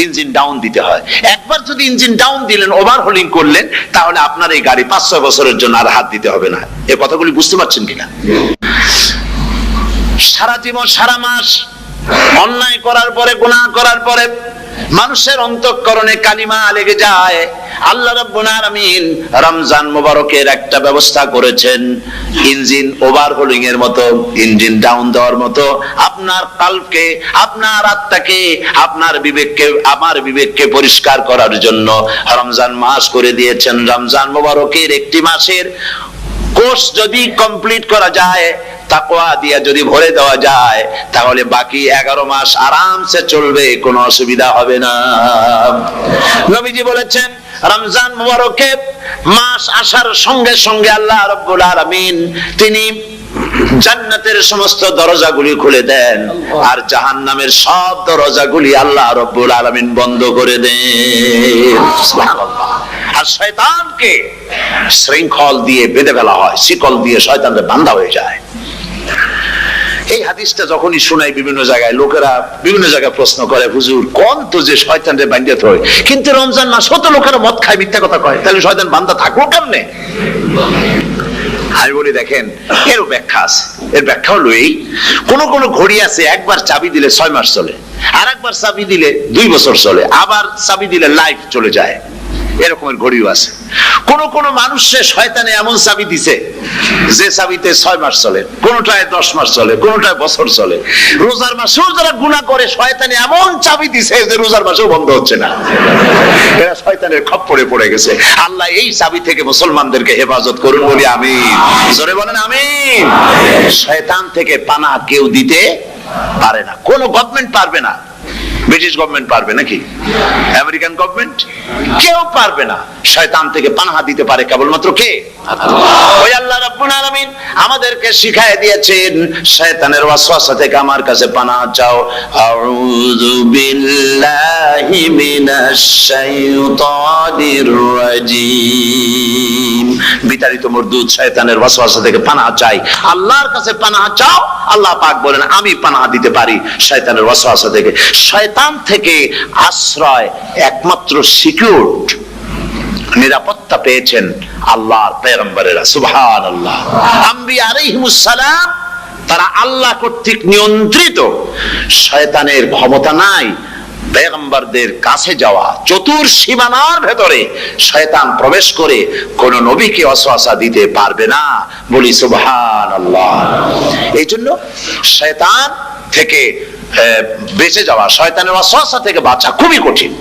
ইঞ্জিন ডাউন দিতে হয়। একবার যদি ইঞ্জিন ডাউন দিলেন, ওভারহোলিং করলেন, তাহলে আপনার এই গাড়ি 5-6 বছরের জন্য আর হাত দিতে হবে না। এই কথাগুলি বুঝতে পারছেন কিনা? সারা জীবন, সারা মাস অন্যায় করার পরে, গুনাহ করার পরে মানুষের অন্তঃকরণে কালিমা লেগে যায়। আল্লাহ রাব্বুল আলামিন রমজান মুবারকের একটা ব্যবস্থা করেছেন, ইঞ্জিন ওভারহোলিং এর মতো, ইঞ্জিন ডাউন দেওয়ার মতো। আপনার কালকে, আপনার আত্মাকে, আপনার বিবেককে, আমার বিবেককে পরিষ্কার করার জন্য রমজান মাস করে দিয়েছেন। রমজান মুবারকের একটি মাসের কোর্স যদি কমপ্লিট করা যায়, তাকওয়া দিয়া যদি ভরে দেওয়া যায়, তাহলে বাকি 11 মাস আরামসে চলবে, কোনো অসুবিধা হবে না। নবীজি বলেছেন, রমজান মুবারকে মাস আসার সঙ্গে সঙ্গে আল্লাহ রাব্বুল আলামিন তিনি জান্নাতের সমস্ত দরজাগুলি খুলে দেন, আর জাহান্নামের সব দরজাগুলি আল্লাহ রাব্বুল আলামিন বন্ধ করে দেন। সুবহানাল্লাহ। আর শয়তানকে শৃঙ্খল দিয়ে বেঁধে ফেলা হয়, শিকল দিয়ে শয়তানরা বাঁধা হয়ে যায়। এই হাদিসটা যখনই শোনাই বিভিন্ন জায়গায়, লোকেরা বিভিন্ন জায়গায় প্রশ্ন করে, হুজুর কোন তো যে শয়তানরে বাঁধতে হয়, কিন্তু রমজান মাস হতো লোকেরা মদ খায়, মিথ্যা কথা কয়, তাহলে শয়তান বাঁধা থাকলো কেমনে? আমি বলি, দেখেন, এরও ব্যাখ্যা আছে। এর ব্যাখ্যা হলো এই, কোন কোন ঘড়ি আছে একবার চাবি দিলে 6 মাস চলে, আর একবার চাবি দিলে 2 বছর চলে, আবার চাবি দিলে লাইফ চলে যায়। এরকমের ঘড়িও আছে। কোন কোন মানুষের শয়তানে এমন চাবি দিছে যে চাবিতে 6 মাস চলে, কোনটায় 10 মাস চলে, কোনটায় বছর চলে। রোজার মাসেও যারা গুনাহ করে, শয়তানে এমন চাবি দিছে যে রোজার মাসেও বন্ধ হচ্ছে না। এরা শয়তানের খপ্পরে পড়ে গেছে। আল্লাহ এই চাবি থেকে মুসলমানদেরকে হেফাজত করুন, বলি আমিন। জোরে বলেন আমিন। শয়তান থেকে পানাহ কেউ দিতে পারে না, কোন গভর্নমেন্ট পারবে না। ব্রিটিশ গভর্নমেন্ট পারবে নাকি? American government? কেউ পারবে না। শয়তান থেকে পানাহ দিতে পারে কেবলমাত্র কে? ওই আল্লাহ রাব্বুল আলামিন আমাদেরকে শিখায় দিয়েছেন, শয়তানের ওয়াসওয়াসা থেকে আমার কাছে পানাহ চাও। আউযু বিল্লাহি মিনাশ শাইতানির রাজিম। বিতাড়িত মরদুদ শয়তানের ওয়াসওয়াসা থেকে পানাহ চাই, আল্লাহর কাছে পানাহ চাও। আল্লাহ পাক বলেন, আমি পানাহ দিতে পারি শয়তানের ওয়াসওয়াসা থেকে। শয়তান থেকে আশ্রয় একমাত্র সিকিউরড, নিরাপত্তা পেয়েছেন আল্লাহর পয়গম্বরেরা। সুবহানাল্লাহ। আম্বিয়া আলাইহিমুস সালাম তারা আল্লাহ কর্তৃক নিয়ন্ত্রিত, শয়তানের ক্ষমতা নাই পয়গম্বরদের কাছে যাওয়া। চতুর সীমানার ভেতরে শয়তান প্রবেশ করে কোন নবীকে ওয়াসওয়াসা দিতে পারবে না, বলি সুবহানাল্লাহ। এই জন্য শয়তান থেকে বেঁচে যাওয়া, শয়তানের ওয়াসওয়াসা থেকে বাঁচা খুবই কঠিন।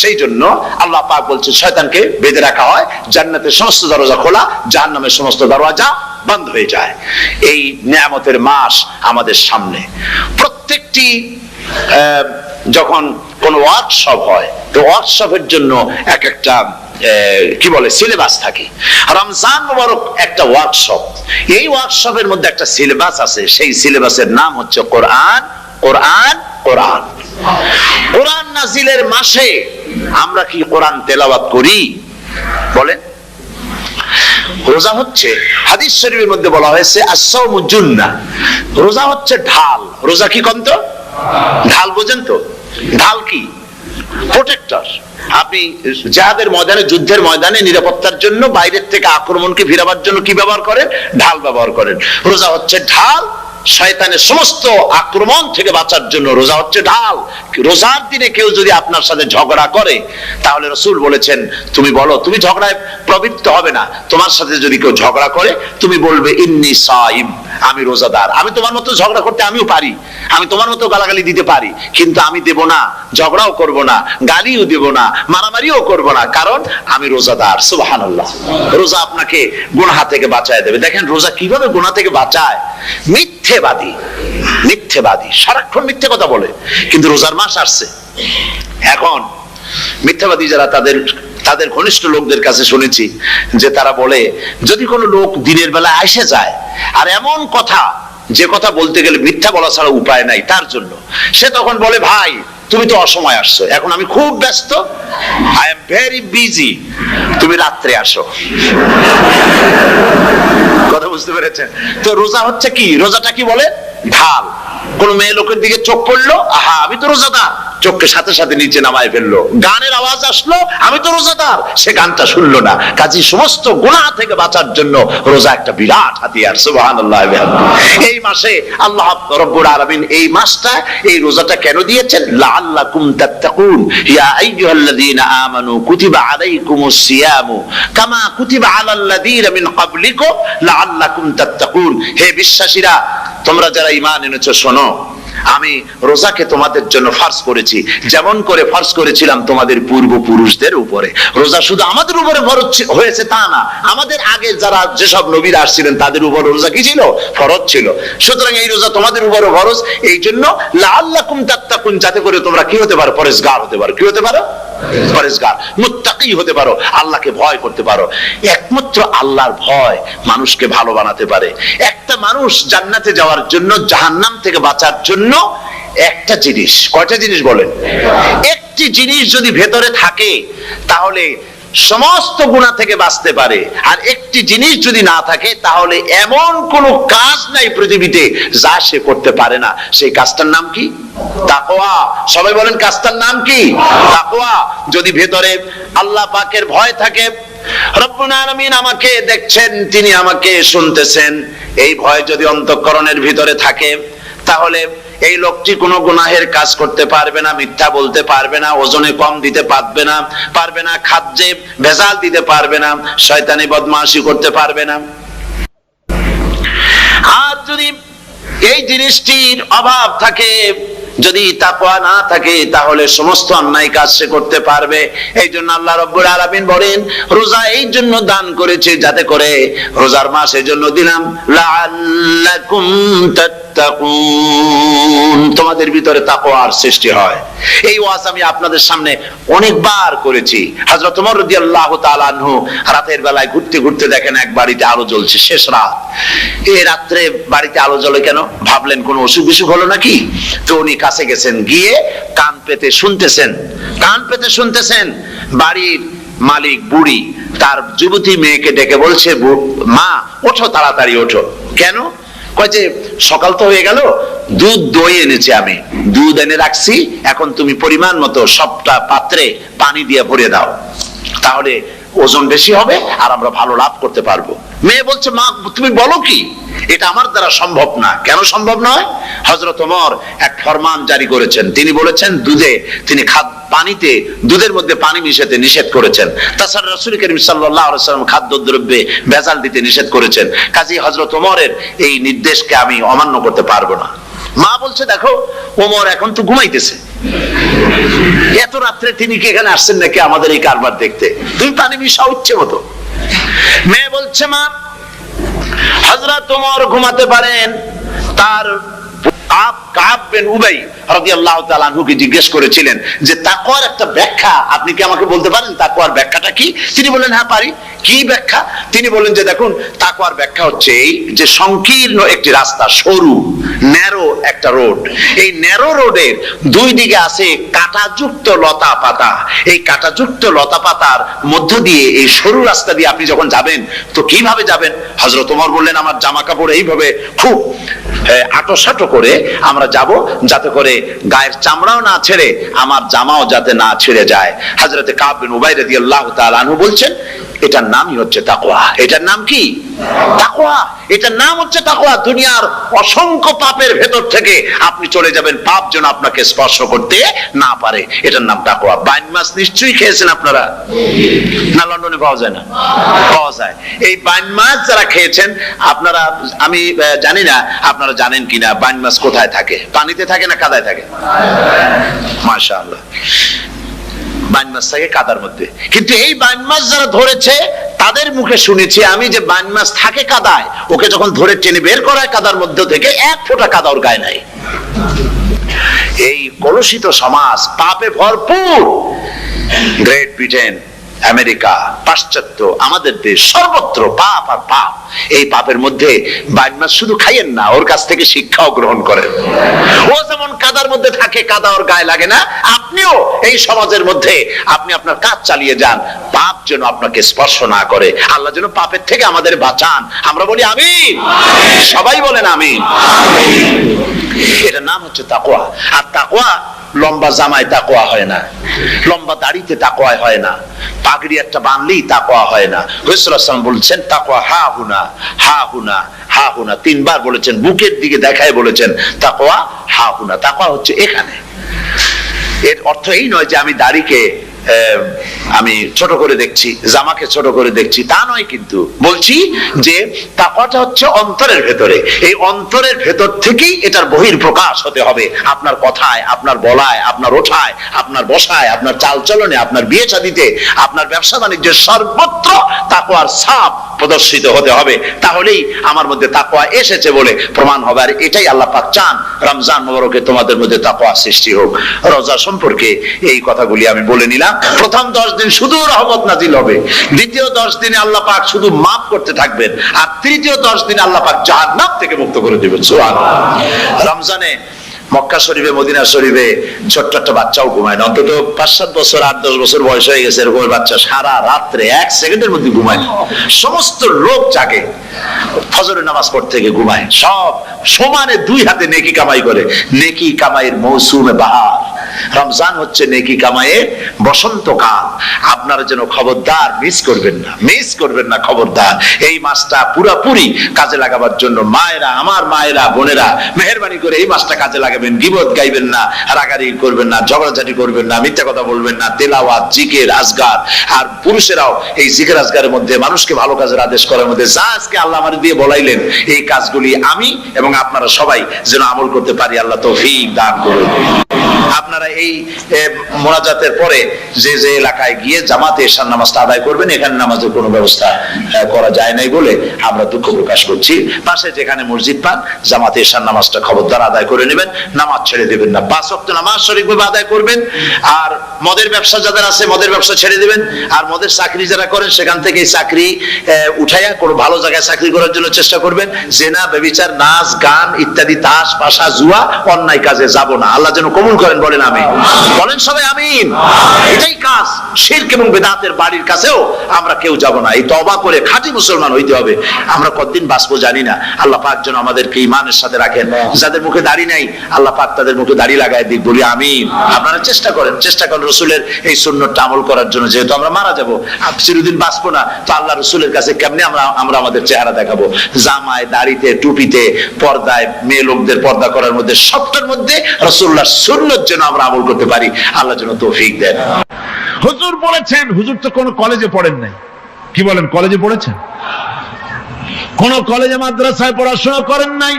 সেই জন্য আল্লাহ পাক বলছেন শয়তানকে বেঁধে রাখা হয়, জান্নাতের সমস্ত দরজা খোলা, জাহান্নামের সমস্ত দরজা বন্ধ হয়ে যায়। এই নিয়ামতের মাস আমাদের সামনে। প্রত্যেকটি যখন কোন ওয়ার্কশপ হয়, তো ওয়ার্কশপের জন্য এক একটা কি বলে সিলেবাস থাকে। রমজান মুবারক একটা ওয়ার্কশপ। এই ওয়ার্কশপের মধ্যে একটা সিলেবাস আছে, সেই সিলেবাসের নাম হচ্ছে কোরআন। কোরআন কোরআন কোরআন নাজিলের মাসে আমরা কি কোরআন তেলাওয়াত করি? বলেন। রোজা হচ্ছে, হাদিস শরীফের মধ্যে বলা হয়েছে আস-সাওমু জুন্নাহ, রোজা হচ্ছে ঢাল। রোজা কি কন্ত? ঢাল বোঝেন তো? ঢাল কি? প্রোটেক্টর। আপনি জিহাদের ময়দানে, যুদ্ধের ময়দানে নিরাপত্তার জন্য, বাইরের থেকে আক্রমণকে ফিরাবার জন্য কি ব্যবহার করেন? ঢাল ব্যবহার করেন। রোজা হচ্ছে ঢাল, শয়তানের সমস্ত আক্রমণ থেকে বাঁচার জন্য রোজা হচ্ছে ঢাল। রোজার দিনে কেউ যদি আপনার সাথে ঝগড়া করে, তাহলে রাসূল বলেছেন তুমি বলো, তুমি ঝগড়ায় প্রবৃত্ত হবে না। তোমার সাথে যদি কেউ ঝগড়া করে, তুমি বলবে ইন্নী সাইম, আমি রোজাদার। আমি তোমার মতো ঝগড়া করতে আমিও পারি, আমি তোমার মতো গালাগালি দিতে পারি, কিন্তু আমি দেব না, ঝগড়াও করব না, গালিও দেব না, মারামারিও করব না, কারণ আমি রোজাদার। সুবহানাল্লাহ। রোজা আপনাকে গুনাহ থেকে বাঁচায় দেবে। দেখেন রোজা কিভাবে গুনাহ থেকে বাঁচায়। মিথ্যেবাদী, মিথ্যেবাদী সারাক্ষণ মিথ্যে কথা বলে, কিন্তু রোজার মাস আসছে। এখন মিথ্যাবাদী যারা, তাদের ঘনিষ্ঠ লোকদের কাছে শুনেছি যে তারা বলে, যদি কোনো লোক দিনের বেলা এসে যায় আর এমন কথা, যে কথা বলতে গেলে মিথ্যা বলা ছাড়া উপায় নাই তার জন্য, সে তখন বলে ভাই তুমি তো অসময় আসছো, এখন আমি খুব ব্যস্ত, আই এম ভেরি বিজি, তুমি রাত্রে আসো। কথা বুঝতে পেরেছেন তো? রোজা হচ্ছে কি? রোজাটা কি বলে? ঢাল। কোন মেয়ে লোকের দিকে চোখ পড়লো, আহা আমি তো রোজাদার, চোখকে সাথে সাথে নিচে নামায় ফেললো। গানের আওয়াজ আসলো, আমি তো রোজাদার, সে গানটা শুনলো না। কাজী সমস্ত গুনাহ থেকে বাঁচার জন্য রোজা একটা বিরাট হাতিয়ার। সুবহানাল্লাহ। এই মাসে আল্লাহ রাব্বুল আলামিন এই মাসটা, এই রোজাটা কেন দিয়েছেন? লাআল্লাকুম তাত্তাকুন, ইয়া আইয়ুহাল্লাযীনা আমানু কুতিবা আলাইকুমুস সিয়ামু কামা কুতিবা আলাল্লাযীনা মিন ক্বাবলিকুম লাআল্লাকুম তাত্তাকুন। হে বিশ্বাসীরা, তোমরা যারা ঈমান এনেছো, শোনো, আমি রোজাকে তোমাদের জন্য ফরজ করেছি, যেমন করে ফরজ করেছিলাম তোমাদের পূর্বপুরুষদের উপরে। রোজা শুধু আমাদের উপরে ফরজ হয়েছে তা না, আমাদের আগে যারা যেসব নবীরা আসছিলেন তাদের উপর রোজা কি ছিল? ফরজ ছিল। সুতরাং এই রোজা তোমাদের উপরে ফরজ, এই জন্য লাআল্লাকুম তাত্তাকুন, যাতে করে তোমরা কি হতে পারো? পরেজগার হতে পারো। কি হতে পারো? পরেজগার, মুত্তাকি হতে পারো, আল্লাহকে ভয় করতে পারো। একমাত্র আল্লাহর ভয় মানুষকে ভালো বানাতে পারে। একটা মানুষ জান্নাতে যাওয়ার জন্য, জাহান্নাম থেকে বাঁচার জন্য একটা জিনিস, কয়টা জিনিস বলেন? একটি জিনিস যদি ভেতরে থাকে তাহলে সমস্ত গুনাহ থেকে বাঁচতে পারে। আর একটি জিনিস যদি না থাকে তাহলে এমন কোনো কাজ নাই পৃথিবীতে যা সে করতে পারে না। সেই কাজটার নাম কি? তাকওয়া। সবাই বলেন কাজটার নাম কি? তাকওয়া। যদি ভেতরে আল্লাহ পাকের ভয় থাকে, রব্বুল আলামিন আমাকে দেখছেন, তিনি আমাকে শুনতেছেন, এই ভয় যদি অন্তঃকরণের ভিতরে থাকে, তাহলে এই লোকটি কোনো গুনাহের কাজ করতে পারবে না, মিথ্যা বলতে পারবে না, ওজনে কম দিতে পারবে না, খাদ্যে ভেজাল দিতে পারবে না, শয়তানি বদমাশি করতে পারবে না। আর যদি এই জিনিসটির অভাব থাকে, যদি তাকওয়া না থাকে, তাহলে সমস্ত অন্যায় কাজ সে করতে পারবে। এই জন্য আল্লাহ রাব্বুল আলামিন বলেন, রোজা এই জন্য দান করেছে যাতে করে, রোজার মাস এই জন্য দিলাম, লাআল্লাকুম তাত্তাকুন, তোমাদের ভিতরে তাকওয়ার সৃষ্টি হয়। এই ওয়াজ আমি আপনাদের সামনে অনেকবার করেছি। হযরত ওমর রাদিয়াল্লাহু তাআলা আনহু রাতের বেলায় ঘুরতে ঘুরতে দেখেন এক বাড়িতে আলো জ্বলছে, শেষ রাত। এই রাত্রে বাড়িতে আলো জ্বলে কেন? ভাবলেন কোন অসুখ বিসুখ হলো নাকি? তো উনি কাছে গেছেন, গিয়ে কান পেতে শুনতেছেন। বাড়ির মালিক বুড়ি তার যুবতী মেয়েকে ডেকে বলছে, মা ওঠো, তাড়াতাড়ি ওঠো। কেন? কয় যে সকাল তো হয়ে গেল, দুধ দই এনেছি, আমি দুধ এনে রাখছি, এখন তুমি পরিমাণ মতো সবটা পাত্রে পানি দিয়ে ভরে দাও, তাহলে ওজন বেশি হবে আর আমরা ভালো লাভ করতে পারবো। মেয়ে বলছে, মা তুমি বলো কি? এটা আমার দ্বারা সম্ভব না। কেন সম্ভব নয়? হযরত ওমর এক ফরমান জারি করেছেন, তিনি বলেছেন তিনি পানিতে দুধের মধ্যে পানি মিশাতে নিষেধ করেছেন। তাছাড়া রাসূল করিম সাল্লাল্লাহু আলাইহি ওয়াসাল্লাম খাদ্যদ্রব্যে ভেজাল দিতে নিষেধ করেছেন। কাজী হযরত ওমরের এই নির্দেশকে আমি অমান্য করতে পারবো না। মা বলছে, দেখো ওমর এখন তো ঘুমাইতেছে, এত রাত্রে তিনি কি এখানে আসছেন নাকি আমাদের এই কারবার দেখতে? তুমি পানি মিশাও ইচ্ছে মতো। মেয়ে বলছে, মা হযরত ওমর ঘুমাতে পারেন। তার কাব বিন উবাই রাদিয়াল্লাহু তাআলা আনহুকে জিজ্ঞেস করেছিলেন যে তাকওয়ার একটা ব্যাখ্যা আপনি কি আমাকে বলতে পারেন, তাকওয়ার ব্যাখ্যাটা কি? তিনি বললেন, হ্যাঁ পারি। কি ব্যাখ্যা? তিনি বললেন যে দেখুন, তাকওয়ার ব্যাখ্যা হচ্ছে এই যে সংকীর্ণ একটি রাস্তা, সরু ন্যারো একটা রোড, এই ন্যারো রোডের দুই দিকে আছে কাঁটাযুক্ত লতা পাতা। এই কাঁটাযুক্ত লতা পাতার মধ্য দিয়ে এই সরু রাস্তা দিয়ে আপনি যখন যাবেন তো কিভাবে যাবেন? হযরত ওমর বললেন, আমার জামা কাপড় এইভাবে খুব আটোসাটো করে আমরা যাব, যাতে করে গায়ের চামড়াও না ছেড়ে আমার জামাও যাতে না ছিঁড়ে যায়। হযরত কাব বিন উবাই রাদিয়াল্লাহু তাআলা আনহু বলছেন, এটার নামই হচ্ছে তাকওয়া। এটার নাম কি? তাকওয়া। এটার নাম হচ্ছে তাকওয়া। দুনিয়ার অসংখ্য পাপের ভেতর থেকে আপনি চলে যাবেন, পাপ যেন আপনাকে স্পর্শ করতে না পারে। এটার নাম তাকওয়া। বাইন মাছ নিশ্চয়ই খেয়েছেন আপনারা, না লন্ডনে পাওয়া যায় না? পাওয়া যায়। এই বাইন মাছ যারা খেয়েছেন আপনারা, আমি জানি না আপনারা জানেন কিনা, বাইন মাছ কোথায় থাকে? পানিতে থাকে না কাদায় থাকে? মাশাআল্লাহ, বাইন মাছ থাকে কাদার মধ্যে। কিন্তু এই বাইন মাছ যারা ধরেছে তাদের মুখে শুনেছি আমি যে বাইন মাছ থাকে কাদায়, ওকে যখন ধরে টেনে বের করা হয় কাদার মধ্যে থেকে, এক ফোঁটা কাদা ওর গায়ে নাই। এই কলুষিত সমাজ, পাপে ভরপুর। গ্রেট ব্রিটেন, আমেরিকা, পাশ্চাত্য, আমাদের দেশ, সর্বত্র পাপ আর পাপ। এই পাপের মধ্যে বাইন মাছ শুধু খাইয়েন না, ওর কাছ থেকে শিক্ষাও গ্রহণ করেন। ও যেমন কাদার মধ্যে থাকে, কাদা ওর গায়ে লাগে না, আপনিও এই সমাজের মধ্যে আপনি আপনার কাজ চালিয়ে যান, পাপ যেন আপনাকে স্পর্শ না করে। আল্লাহ যেন পাপের থেকে আমাদের বাঁচান। আমরা বলি আমিন, সবাই বলেন আমিন। এটার নাম হচ্ছে তাকওয়া। আর তাকওয়া লম্বা জামায় তাকওয়া হয় না, লম্বা দাড়িতে তাকওয়া হয় না, পাগড়ি একটা বানলেই তাকওয়া হয় না। রাসূলুল্লাহ সাল্লাল্লাহু আলাইহি ওয়াসাল্লাম বলছেন তাকওয়া হা হুনা, হা হুনা, হা হুনা, তিনবার বলেছেন, বুকের দিকে দেখায় বলেছেন তাকওয়া হা হুনা। তাকওয়া হচ্ছে এখানে। এর অর্থ এই নয় যে আমি দাড়িকে আমি ছোট করে দেখছি, জামাকে ছোট করে দেখছি, তা নয়। কিন্তু বলছি যে তাকওয়াটা হচ্ছে অন্তরের ভেতরে। এই অন্তরের ভেতর থেকেই এটার বহির প্রকাশ হতে হবে। আপনার কথায়, আপনার বলায়, আপনার ওঠায়, আপনার বসায়, আপনার চালচলনে, আপনার বিয়ে শাদীতে, আপনার ব্যবসা বাণিজ্যের সর্বত্র তাকওয়ার ছাপ প্রদর্শিত হতে হবে। তাহলেই আমার মধ্যে তাকওয়া এসেছে বলে প্রমাণ হবে। আর এটাই আল্লাহ পাক চান। রমজান মুবারকে তোমাদের মধ্যে তাকওয়া সৃষ্টি হোক। রোজা সম্পর্কে এই কথাগুলি আমি বলে নিলাম। প্রথম 10 দিন শুধু রহমত নাজিল হবে, দ্বিতীয় 10 দিনে আল্লাহ পাক শুধু মাফ করতে থাকবেন, আর তৃতীয় 10 দিনে আল্লাহ পাক জাহান্নাম থেকে মুক্ত করে দিবেন। সুবহানাল্লাহ। রমজানে মক্কা শরীফে, মদিনা শরীফে ছোট্ট একটা বাচ্চাও ঘুমায় না। অন্তত 5-7 বছর, 8-10 বছর বয়স হয়ে গেছে এরকম বাচ্চা সারা রাত্রে 1 সেকেন্ডের মধ্যে ঘুমায় না। সমস্ত লোক জাগে, ফজরের নামাজ পড়তে গিয়ে ঘুমায়। সব সমানে 2 হাতে নেকি কামাই করে। নেকি কামাইয়ের মৌসুমে বাহার। রমজান হচ্ছে নেকি কামাইয়ের বসন্তকাল। আপনারা যেন খবরদার মিস করবেন না, মিস করবেন না, খবরদার। এই মাসটা পুরোপুরি কাজে লাগাবার জন্য মায়েরা, আমার মায়েরা, বোনেরা, মেহেরবানি করে এই মাসটা কাজে লাগাবেন। গীবত গাইবেন না, রাগারাগি করবেন না, ঝগড়াঝাটি করবেন না, মিথ্যা কথা বলবেন না, তেলাওয়াত, জিকির, আজগার। আর পুরুষেরাও এই জিকির আজগারের মধ্যে, মানুষকে ভালো কাজের আদেশ করার মধ্যে যা আজকে আল্লাহ আমাদের দিয়ে বলাইলেন, এই কাজগুলি আমি এবং আপনারা সবাই যেন আমল করতে পারি। আল্লাহ তৌফিক দান করুন। আপনারা এই মোনাজাতের পরে যে যে এলাকায় গিয়ে জামাতে এশার নামাজটা আদায় করবেন, এখানে নামাজের কোনো ব্যবস্থা করা যায় নাই বলে আমরা দুঃখ প্রকাশ করছি। পাশে যেখানে মসজিদ পান, জামাতে এশার নামাজটা খবরদার আদায় করে নেবেন, নামাজ ছেড়ে দেবেন না। 5 ওয়াক্ত নামাজ সঠিকভাবে আদায় করবেন। আর মদের ব্যবসা যাদের আছে, মদের ব্যবসা ছেড়ে দিবেন। আর মদের চাকরি যারা করেন, সেখান থেকে এই চাকরি উঠাইয়া কোনো ভালো জায়গায় চাকরি করার জন্য চেষ্টা করবেন। জেনা, ব্যভিচার, নাচ, গান ইত্যাদি, তাস, পাশা, জুয়া, অন্যায় কাজে যাব না। আল্লাহ যেন কবুল করেন করেন, বলেন আমিন, বলেন সবাই আমিন। এটাই কাজ। শিরক এবং বিদআতের বাড়ির কাছেও আমরা কেউ যাব না। এই তওবা করে খাঁটি মুসলমান হইতে হবে। আমরা কতদিন বাঁচবো জানি না, আল্লাহ পাক যেন আমাদেরকে ঈমানের সাথে রাখেন। যাদের মুখে দাড়ি নাই আল্লাহ পাক তাদের মুখে দাড়ি লাগায় দিক, বলি আমিন। আপনারা চেষ্টা করেন রসুলের এই সুন্নতটা আমল করার জন্য। যেহেতু আমরা মারা যাবো, চিরদিন বাঁচবো না, তো আল্লাহ রসুলের কাছে কেমনে আমরা আমাদের চেহারা দেখাবো? জামায়, দাড়িতে, টুপিতে, পর্দায়, মেয়ে লোকদের পর্দা করার মধ্যে, সবটার মধ্যে রাসূলুল্লাহর সুন্নত যেন আমরা আমল করতে পারি। আল্লাহ যেন তৌফিক দেন। হুজুর বলেছেন, হুজুর তো কোন কলেজে পড়েন নাই, কি বলেন, কলেজে পড়েছেন? কোন কলেজে মাদ্রাসায় পড়াশোনা করেন নাই,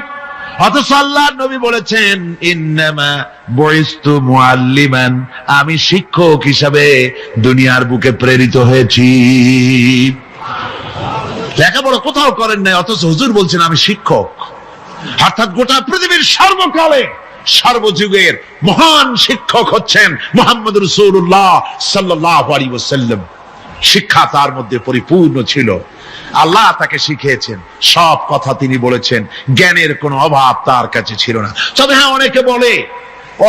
অথচ আল্লাহর নবী বলেছেন ইন্নামা বুইস্তু মুআল্লিমান, আমি শিক্ষক হিসাবে দুনিয়ার বুকে প্রেরিত হয়েছি। লেখাপড়া কোথাও করেন নাই, অথচ হুজুর বলছেন আমি শিক্ষক। অর্থাৎ গোটা পৃথিবীর সর্বকালে সর্বযুগের মহান শিক্ষক হচ্ছেন মুহাম্মদ রাসূলুল্লাহ সাল্লাল্লাহু আলাইহি ওয়াসাল্লাম। শিক্ষা তার মধ্যে পরিপূর্ণ ছিল, আল্লাহ তাকে শিখিয়েছেন, সব কথা তিনি বলেছেন, জ্ঞানের কোনো অভাব তার কাছে ছিল না। তবে হ্যাঁ,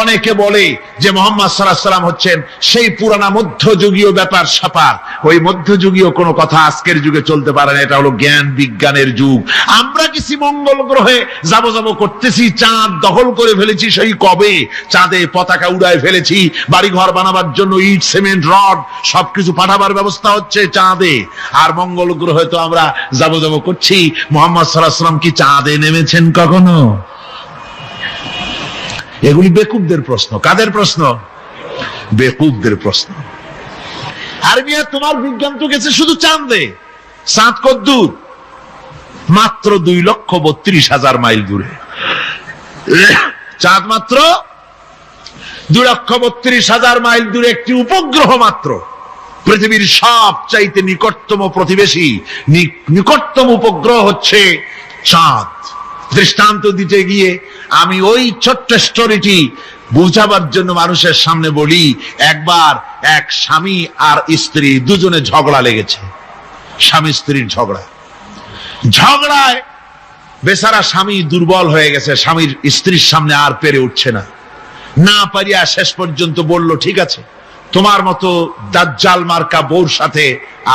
অনেকে বলে যে মুহাম্মদ সাল্লাল্লাহু আলাইহি ওয়াসাল্লাম হচ্ছেন সেই পুরানা মধ্যযুগীয় ব্যাপার স্যাপার। ওই মধ্যযুগীয় কোনো কথা আজকের যুগে চলতে পারে না, এটা হলো জ্ঞান বিজ্ঞানের যুগ। আমরা কিছু মঙ্গল গ্রহে যাব করতেছি, চাঁদ দখল করে ফেলেছি সেই কবে, চাঁদে পতাকা উড়ায় ফেলেছি, বাড়িঘর বানাবার জন্য ইট, সিমেন্ট, রড সবকিছু পাঠাবার ব্যবস্থা হচ্ছে চাঁদে। আর মঙ্গল গ্রহে তো আমরা যাব করছি। মুহাম্মদ সাল্লাল্লাহু আলাইহি ওয়াসাল্লাম কি চাঁদে নেমেছেন কখনো? এগুলি বেকুবদের প্রশ্ন। কাদের প্রশ্ন? বেকুবদের প্রশ্ন। আর মিয়া, তোমার বিজ্ঞান তো গেছে শুধু চাঁদে। চাঁদ কত দূর? মাত্র 2,32,000 মাইল দূরে। চাঁদ মাত্র 2,32,000 মাইল দূরে একটি উপগ্রহ মাত্র। পৃথিবীর সবচাইতে নিকটতম প্রতিবেশী, নিকটতম উপগ্রহ হচ্ছে চাঁদ। দৃষ্টান্ত দিতে গিয়ে আমি ওই ছোট্ট স্টোরিটি বুঝাবার জন্য মানুষের সামনে বলি। একবার এক স্বামী আর স্ত্রী দুজনে ঝগড়া লেগেছে, স্বামী স্ত্রীর ঝগড়ায় বেচারা স্বামী দুর্বল হয়ে গেছে, স্বামীর স্ত্রীর সামনে আর পেরে উঠছে না পারিয়া শেষ পর্যন্ত বলল, ঠিক আছে, তোমার মতো দাজ্জাল মার্কা বউর সাথে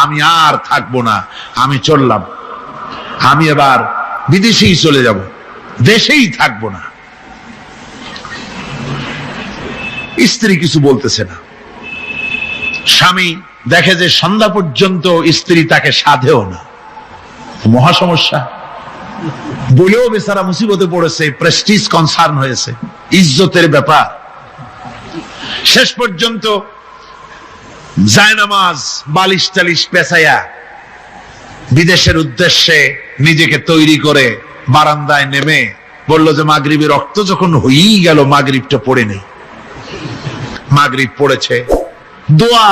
আমি আর থাকবো না, আমি চললাম, আমি এবার বিদেশেই চলে যাব, দেশেই থাকবো না। স্ত্রী কিছু বলতেছে না। স্বামী দেখে যে সন্ধ্যা পর্যন্ত স্ত্রী তাকে সাধেও না, মহা সমস্যা। বলেও বেচারা মুসিবতে পড়েছে, প্রেস্টিজ কনসার্ন হয়েছে, ইজ্জতের ব্যাপার। শেষ পর্যন্ত জায়নামাজ, বালিশ টালিশ পেছাইয়া বিদেশের উদ্দেশ্যে নিজেকে তৈরি করে বারান্দায় নেমে বলল যে মাগরিবের রক্ত যখন হয়েই গেল, মাগরিবটা পড়ে নেই। মাগরিব পড়েছে, দোয়া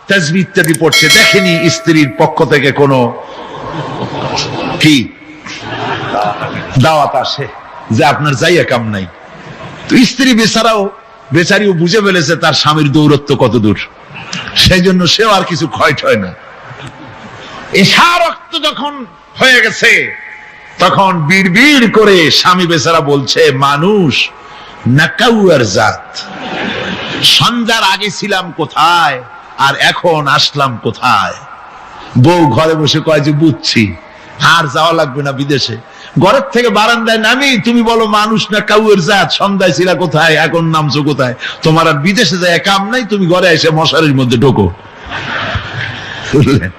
তাসবিহ ইত্যাদি পড়ছে, দেখেনি স্ত্রীর পক্ষ থেকে কোনো কি দাওয়াত আসে যে আপনার যাইয়া কাম নাই। তো স্ত্রী বেচারিও বুঝে ফেলেছে তার স্বামীর দৌরত্ব কত দূর, সেই জন্য সেও আর কিছু ক্ষয় হয় না। এশা রক্ত যখন হয়ে গেছে তখন বিড়বিড় করে স্বামী বেচারা বলছে, মানুষ নাকাউয়ার জাত, সন্ধ্যার আগে ছিলাম কোথায় আর এখন আসলাম কোথায়। বউ ঘরে বসে কয় যে বুঝছি, আর যাওয়া লাগবে না বিদেশে। ঘরের থেকে বারান্দায় নামি তুমি বলো মানুষ না কাউয়ের জাত, সন্ধ্যায় ছিলা কোথায়, এখন নামছো কোথায়। তোমার আর বিদেশে যায় কাম নাই, তুমি ঘরে এসে মশারির মধ্যে ঢোকো। বুঝলেন?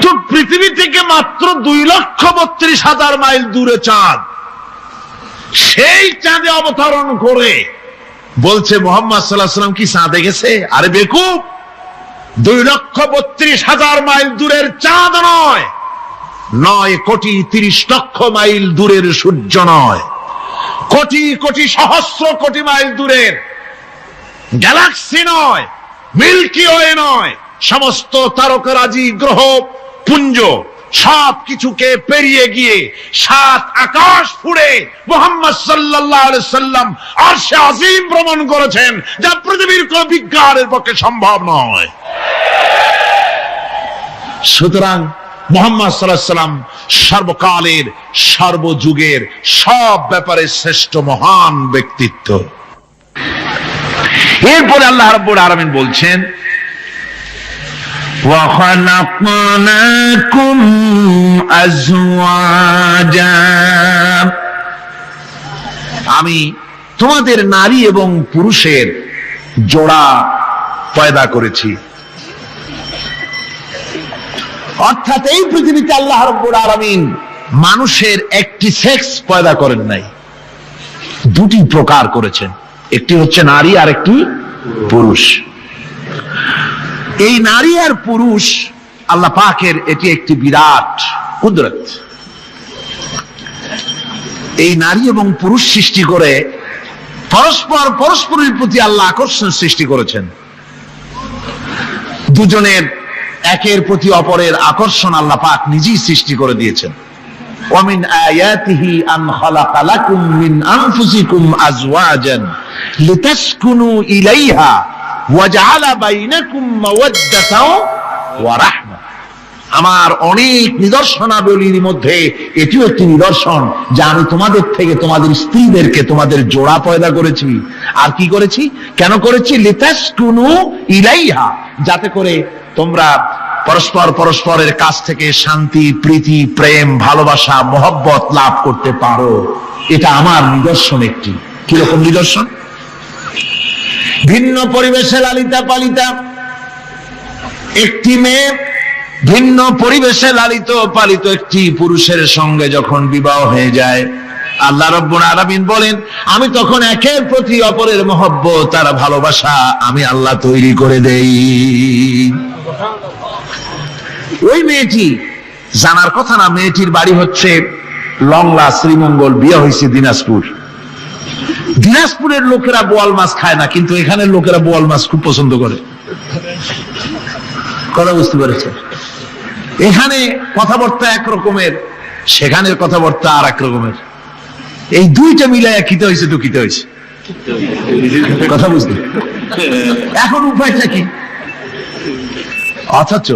তো পৃথিবী থেকে মাত্র 2,32,000 মাইল দূরে চাঁদ, সেই চাঁদে অবতরণ করে বলছে মুহাম্মদ সাল্লাল্লাহু আলাইহি ওয়াসাল্লাম কি চাঁদে গেছে? আরে বেকুব, 2,32,000 মাইল দূরের চাঁদ নয়, 9,30,00,000 মাইল দূরের সূর্য নয়, কোটি কোটি সহস্র কোটি মাইল দূরের গ্যালাক্সি নয়, মিল্কি ওয়ে নয়, সমস্ত তারকারাজি, গ্রহ পুঞ্জ সবকিছুকে পেরিয়ে গিয়ে 7 আকাশ ফুড়ে মুহাম্মদ সাল্লাল্লাহু আলাইহি সাল্লাম আরশে আজিম ভ্রমণ করেছেন, যা পৃথিবীর কোন বিজ্ঞানের পক্ষে সম্ভব নয়। সুতরাং মুহাম্মদ সাল্লাল্লাহু আলাইহি সাল্লাম সর্বকালের, সর্বযুগের, সব ব্যাপারে শ্রেষ্ঠ মহান ব্যক্তিত্ব। এরপরে আল্লাহ রাব্বুল আলামিন বলছেন ওয়া খালাকনাকুম আজওয়াজা, আমি তোমাদের নারী এবং পুরুষের জোড়া পয়দা করেছি। অর্থাৎ এই পৃথিবীতে আল্লাহ রাব্বুল আলামিন মানুষের একটি সেক্স পয়দা করেন নাই, দুটি প্রকার করেছেন, একটি হচ্ছে নারী আর একটি পুরুষ। এই নারী আর পুরুষ আল্লাহ পাকের এটি একটি বিরাট কুদরত। এই নারী এবং পুরুষ সৃষ্টি করে পরস্পরের প্রতি আল্লাহ আকর্ষণ সৃষ্টি করেছেন। দুজনের একের প্রতি অপরের আকর্ষণ আল্লাহ পাক নিজেই সৃষ্টি করে দিয়েছেন। ومن آياته أن خلق لكم من أنفسكم أزواجا لتسكنوا إليها وجعل بينكم مودة ورحمة। আমার অনেক নিদর্শনাবলীর মধ্যে এটিও একটি নিদর্শন যে আমি তোমাদের থেকে তোমাদের স্ত্রীদেরকে তোমাদের জোড়া পয়দা করেছি। আর কি করেছি, কেন করেছি? লিতাসকুনু ইলাইহা, যাতে করে তোমরা পরস্পরের কাছ থেকে শান্তি, প্রীতি, প্রেম, ভালোবাসা, মহব্বত লাভ করতে পারো। এটা আমার নিদর্শন একটি। কিরকম নিদর্শন? ভিন্ন পরিবেশে লালিতা পালিতা একটি মেয়ে ভিন্ন পরিবেশে লালিত পালিত একটি পুরুষের সঙ্গে যখন বিবাহ হয়ে যায়, আল্লাহ রাব্বুল আলামিন বলেন আমি তখন একের প্রতি অপরের মহব্বত আর ভালোবাসা আমি আল্লাহ তৈরি করে দেই। ওই মেয়েটি জানার কথা না, মেয়েটির বাড়ি হচ্ছে লংলা, শ্রীমঙ্গল, বিয়ে হয়েছে দিনাজপুর। দিনাজপুরের লোকেরা বোয়াল মাছ খায় না, কিন্তু এখানের লোকেরা বোয়াল মাছ খুব পছন্দ করে। কথা বুঝতে পেরেছে? এখানে কথাবার্তা এক রকমের, সেখানের কথাবার্তা আর এক রকমের। এই দুইটা মিলাইয়া খিতে হয়েছে তো খিতে হয়েছে। কথা বুঝতে এখন উপায়টা কি? অথচ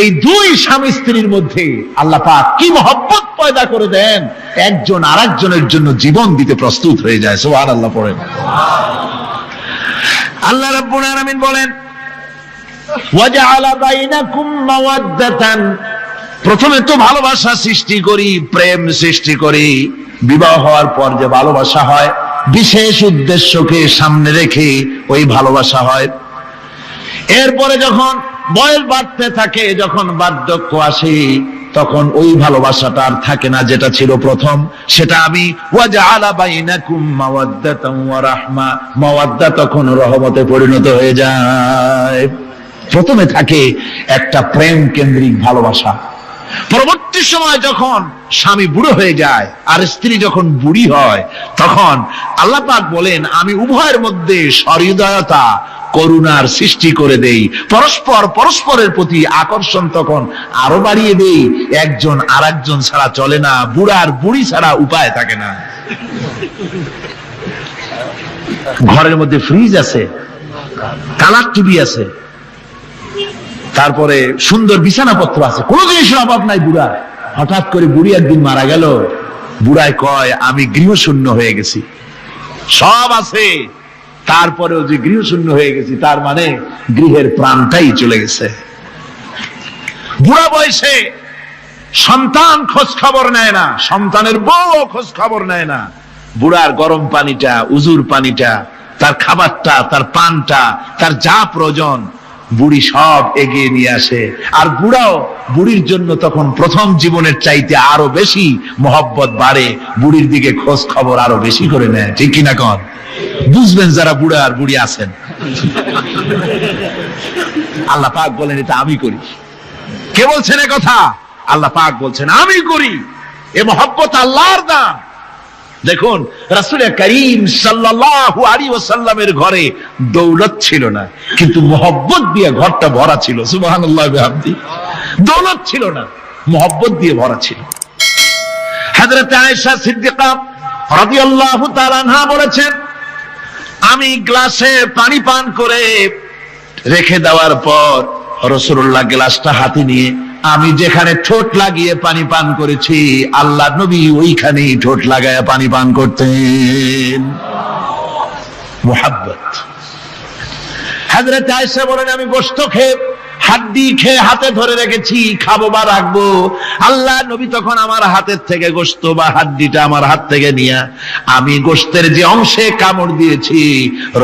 এই দুই স্বামী স্ত্রীর মধ্যে আল্লাহ পাক কি মহব্বত পয়দা করে দেন, একজন আরেকজনের জন্য জীবন দিতে প্রস্তুত হয়ে যায়। সুবহানাল্লাহ পড়েন। আল্লাহ রাব্বুল আলামিন বলেন ওয়াজআলা বাইনাকুম মাওয়াদ্দাতান, প্রথমে তো ভালোবাসা সৃষ্টি করি, প্রেম সৃষ্টি করি। বিবাহ হওয়ার পর যে ভালোবাসা হয় বিশেষ উদ্দেশ্যকে সামনে রেখে ওই ভালোবাসা হয়। এরপরে যখন বয়স বাড়তে থাকে, যখন বার্ধক্য আসে, তখন ওই ভালোবাসাটা আর থাকে না যেটা ছিল প্রথম। সেটা আমি ওয়াজআলা বাইনাকুম মাওয়াদ্দাতান ওয়া রাহমা, মাওয়াদ্দা তখন রহমতে পরিণত হয়ে যায়। প্রথমে থাকে একটা প্রেম কেন্দ্রিক ভালোবাসা। পরবর্তী সময় যখন স্বামী বুড়ো হয়ে যায় আর স্ত্রী যখন বুড়ি হয়, তখন আল্লাহ পাক বলেন আমি উভয়ের মধ্যে সহৃদয়তা, করুণার সৃষ্টি করে দেই। পরস্পরের প্রতি আকর্ষণ তখন আরো বাড়িয়ে দেই। একজন আরেকজন ছাড়া চলে না, বুড়ার বুড়ি ছাড়া উপায় থাকে না। ঘরের মধ্যে ফ্রিজ আছে, কালার টিভি আছে, তারপরে সুন্দর বিছানাপত্র আছে, কোন জিনিসের অভাব নাই বুড়া। হঠাৎ করে বুড়ি একদিন মারা গেল, বুড়ায় কয় আমি গৃহশূন্য হয়ে গেছি। সব আছে, তারপরেও যে গৃহশূন্য হয়ে গেছি, তার মানে গৃহের প্রাণটাই চলে গেছে। বুড়া বয়সে সন্তান খোঁজ খবর নেয় না, সন্তানের বউ খোঁজ খবর নেয় না। বুড়ার গরম পানিটা, উজুর পানিটা, তার খাবারটা, তার পানটা, তার যা প্রয়োজন বুড়ি সব এগিয়ে নিয়ে আসে। আর বুড়াও বুড়ির জন্য তখন প্রথম জীবনের চাইতে আরো বেশি মহব্বত বাড়ে, বুড়ির দিকে খোঁজ খবর আরো বেশি করে নেয়। ঠিক কিনা কন? বুঝবেন যারা বুড়া আর বুড়ি আছেন। আল্লাহ পাক বলেন এটা আমি করি। কে বলছেন এ কথা? আল্লাহ পাক বলছেন আমি করি। এ মহব্বত আল্লাহর দান। দেখুন রাসূল করিম সাল্লাল্লাহু আলাইহি ওয়াসাল্লামের ঘরে দৌলত ছিল না, কিন্তু মহব্বত দিয়ে ঘরটা ভরা ছিল। সুবহানাল্লাহ বিহামদি। দৌলত ছিল না, মহব্বত দিয়ে ভরা ছিল। হযরত আয়েশা সিদ্দিকা রাদিয়াল্লাহু তাআলা আনহা বলেছেন আমি গ্লাসে পানি পান করে রেখে দেওয়ার পর রাসূলুল্লাহ গ্লাসটা হাতে নিয়ে আমি যেখানে ঠোঁট লাগিয়ে পানি পান করেছি, আল্লাহ নবী ওইখানেই ঠোঁট লাগায় পানি পান করতেন। মুহাব্বত। হযরত আয়েশা বলেন আমি গোশত খেয়ে হাড্ডি খেয়ে হাতে ধরে রেখেছি, খাবো বা রাখবো। আল্লাহ নবী তখন আমার হাতের থেকে গোশত বা হাড্ডিটা আমার হাত থেকে নিয়ে আমি গোশতের যে অংশে কামড় দিয়েছি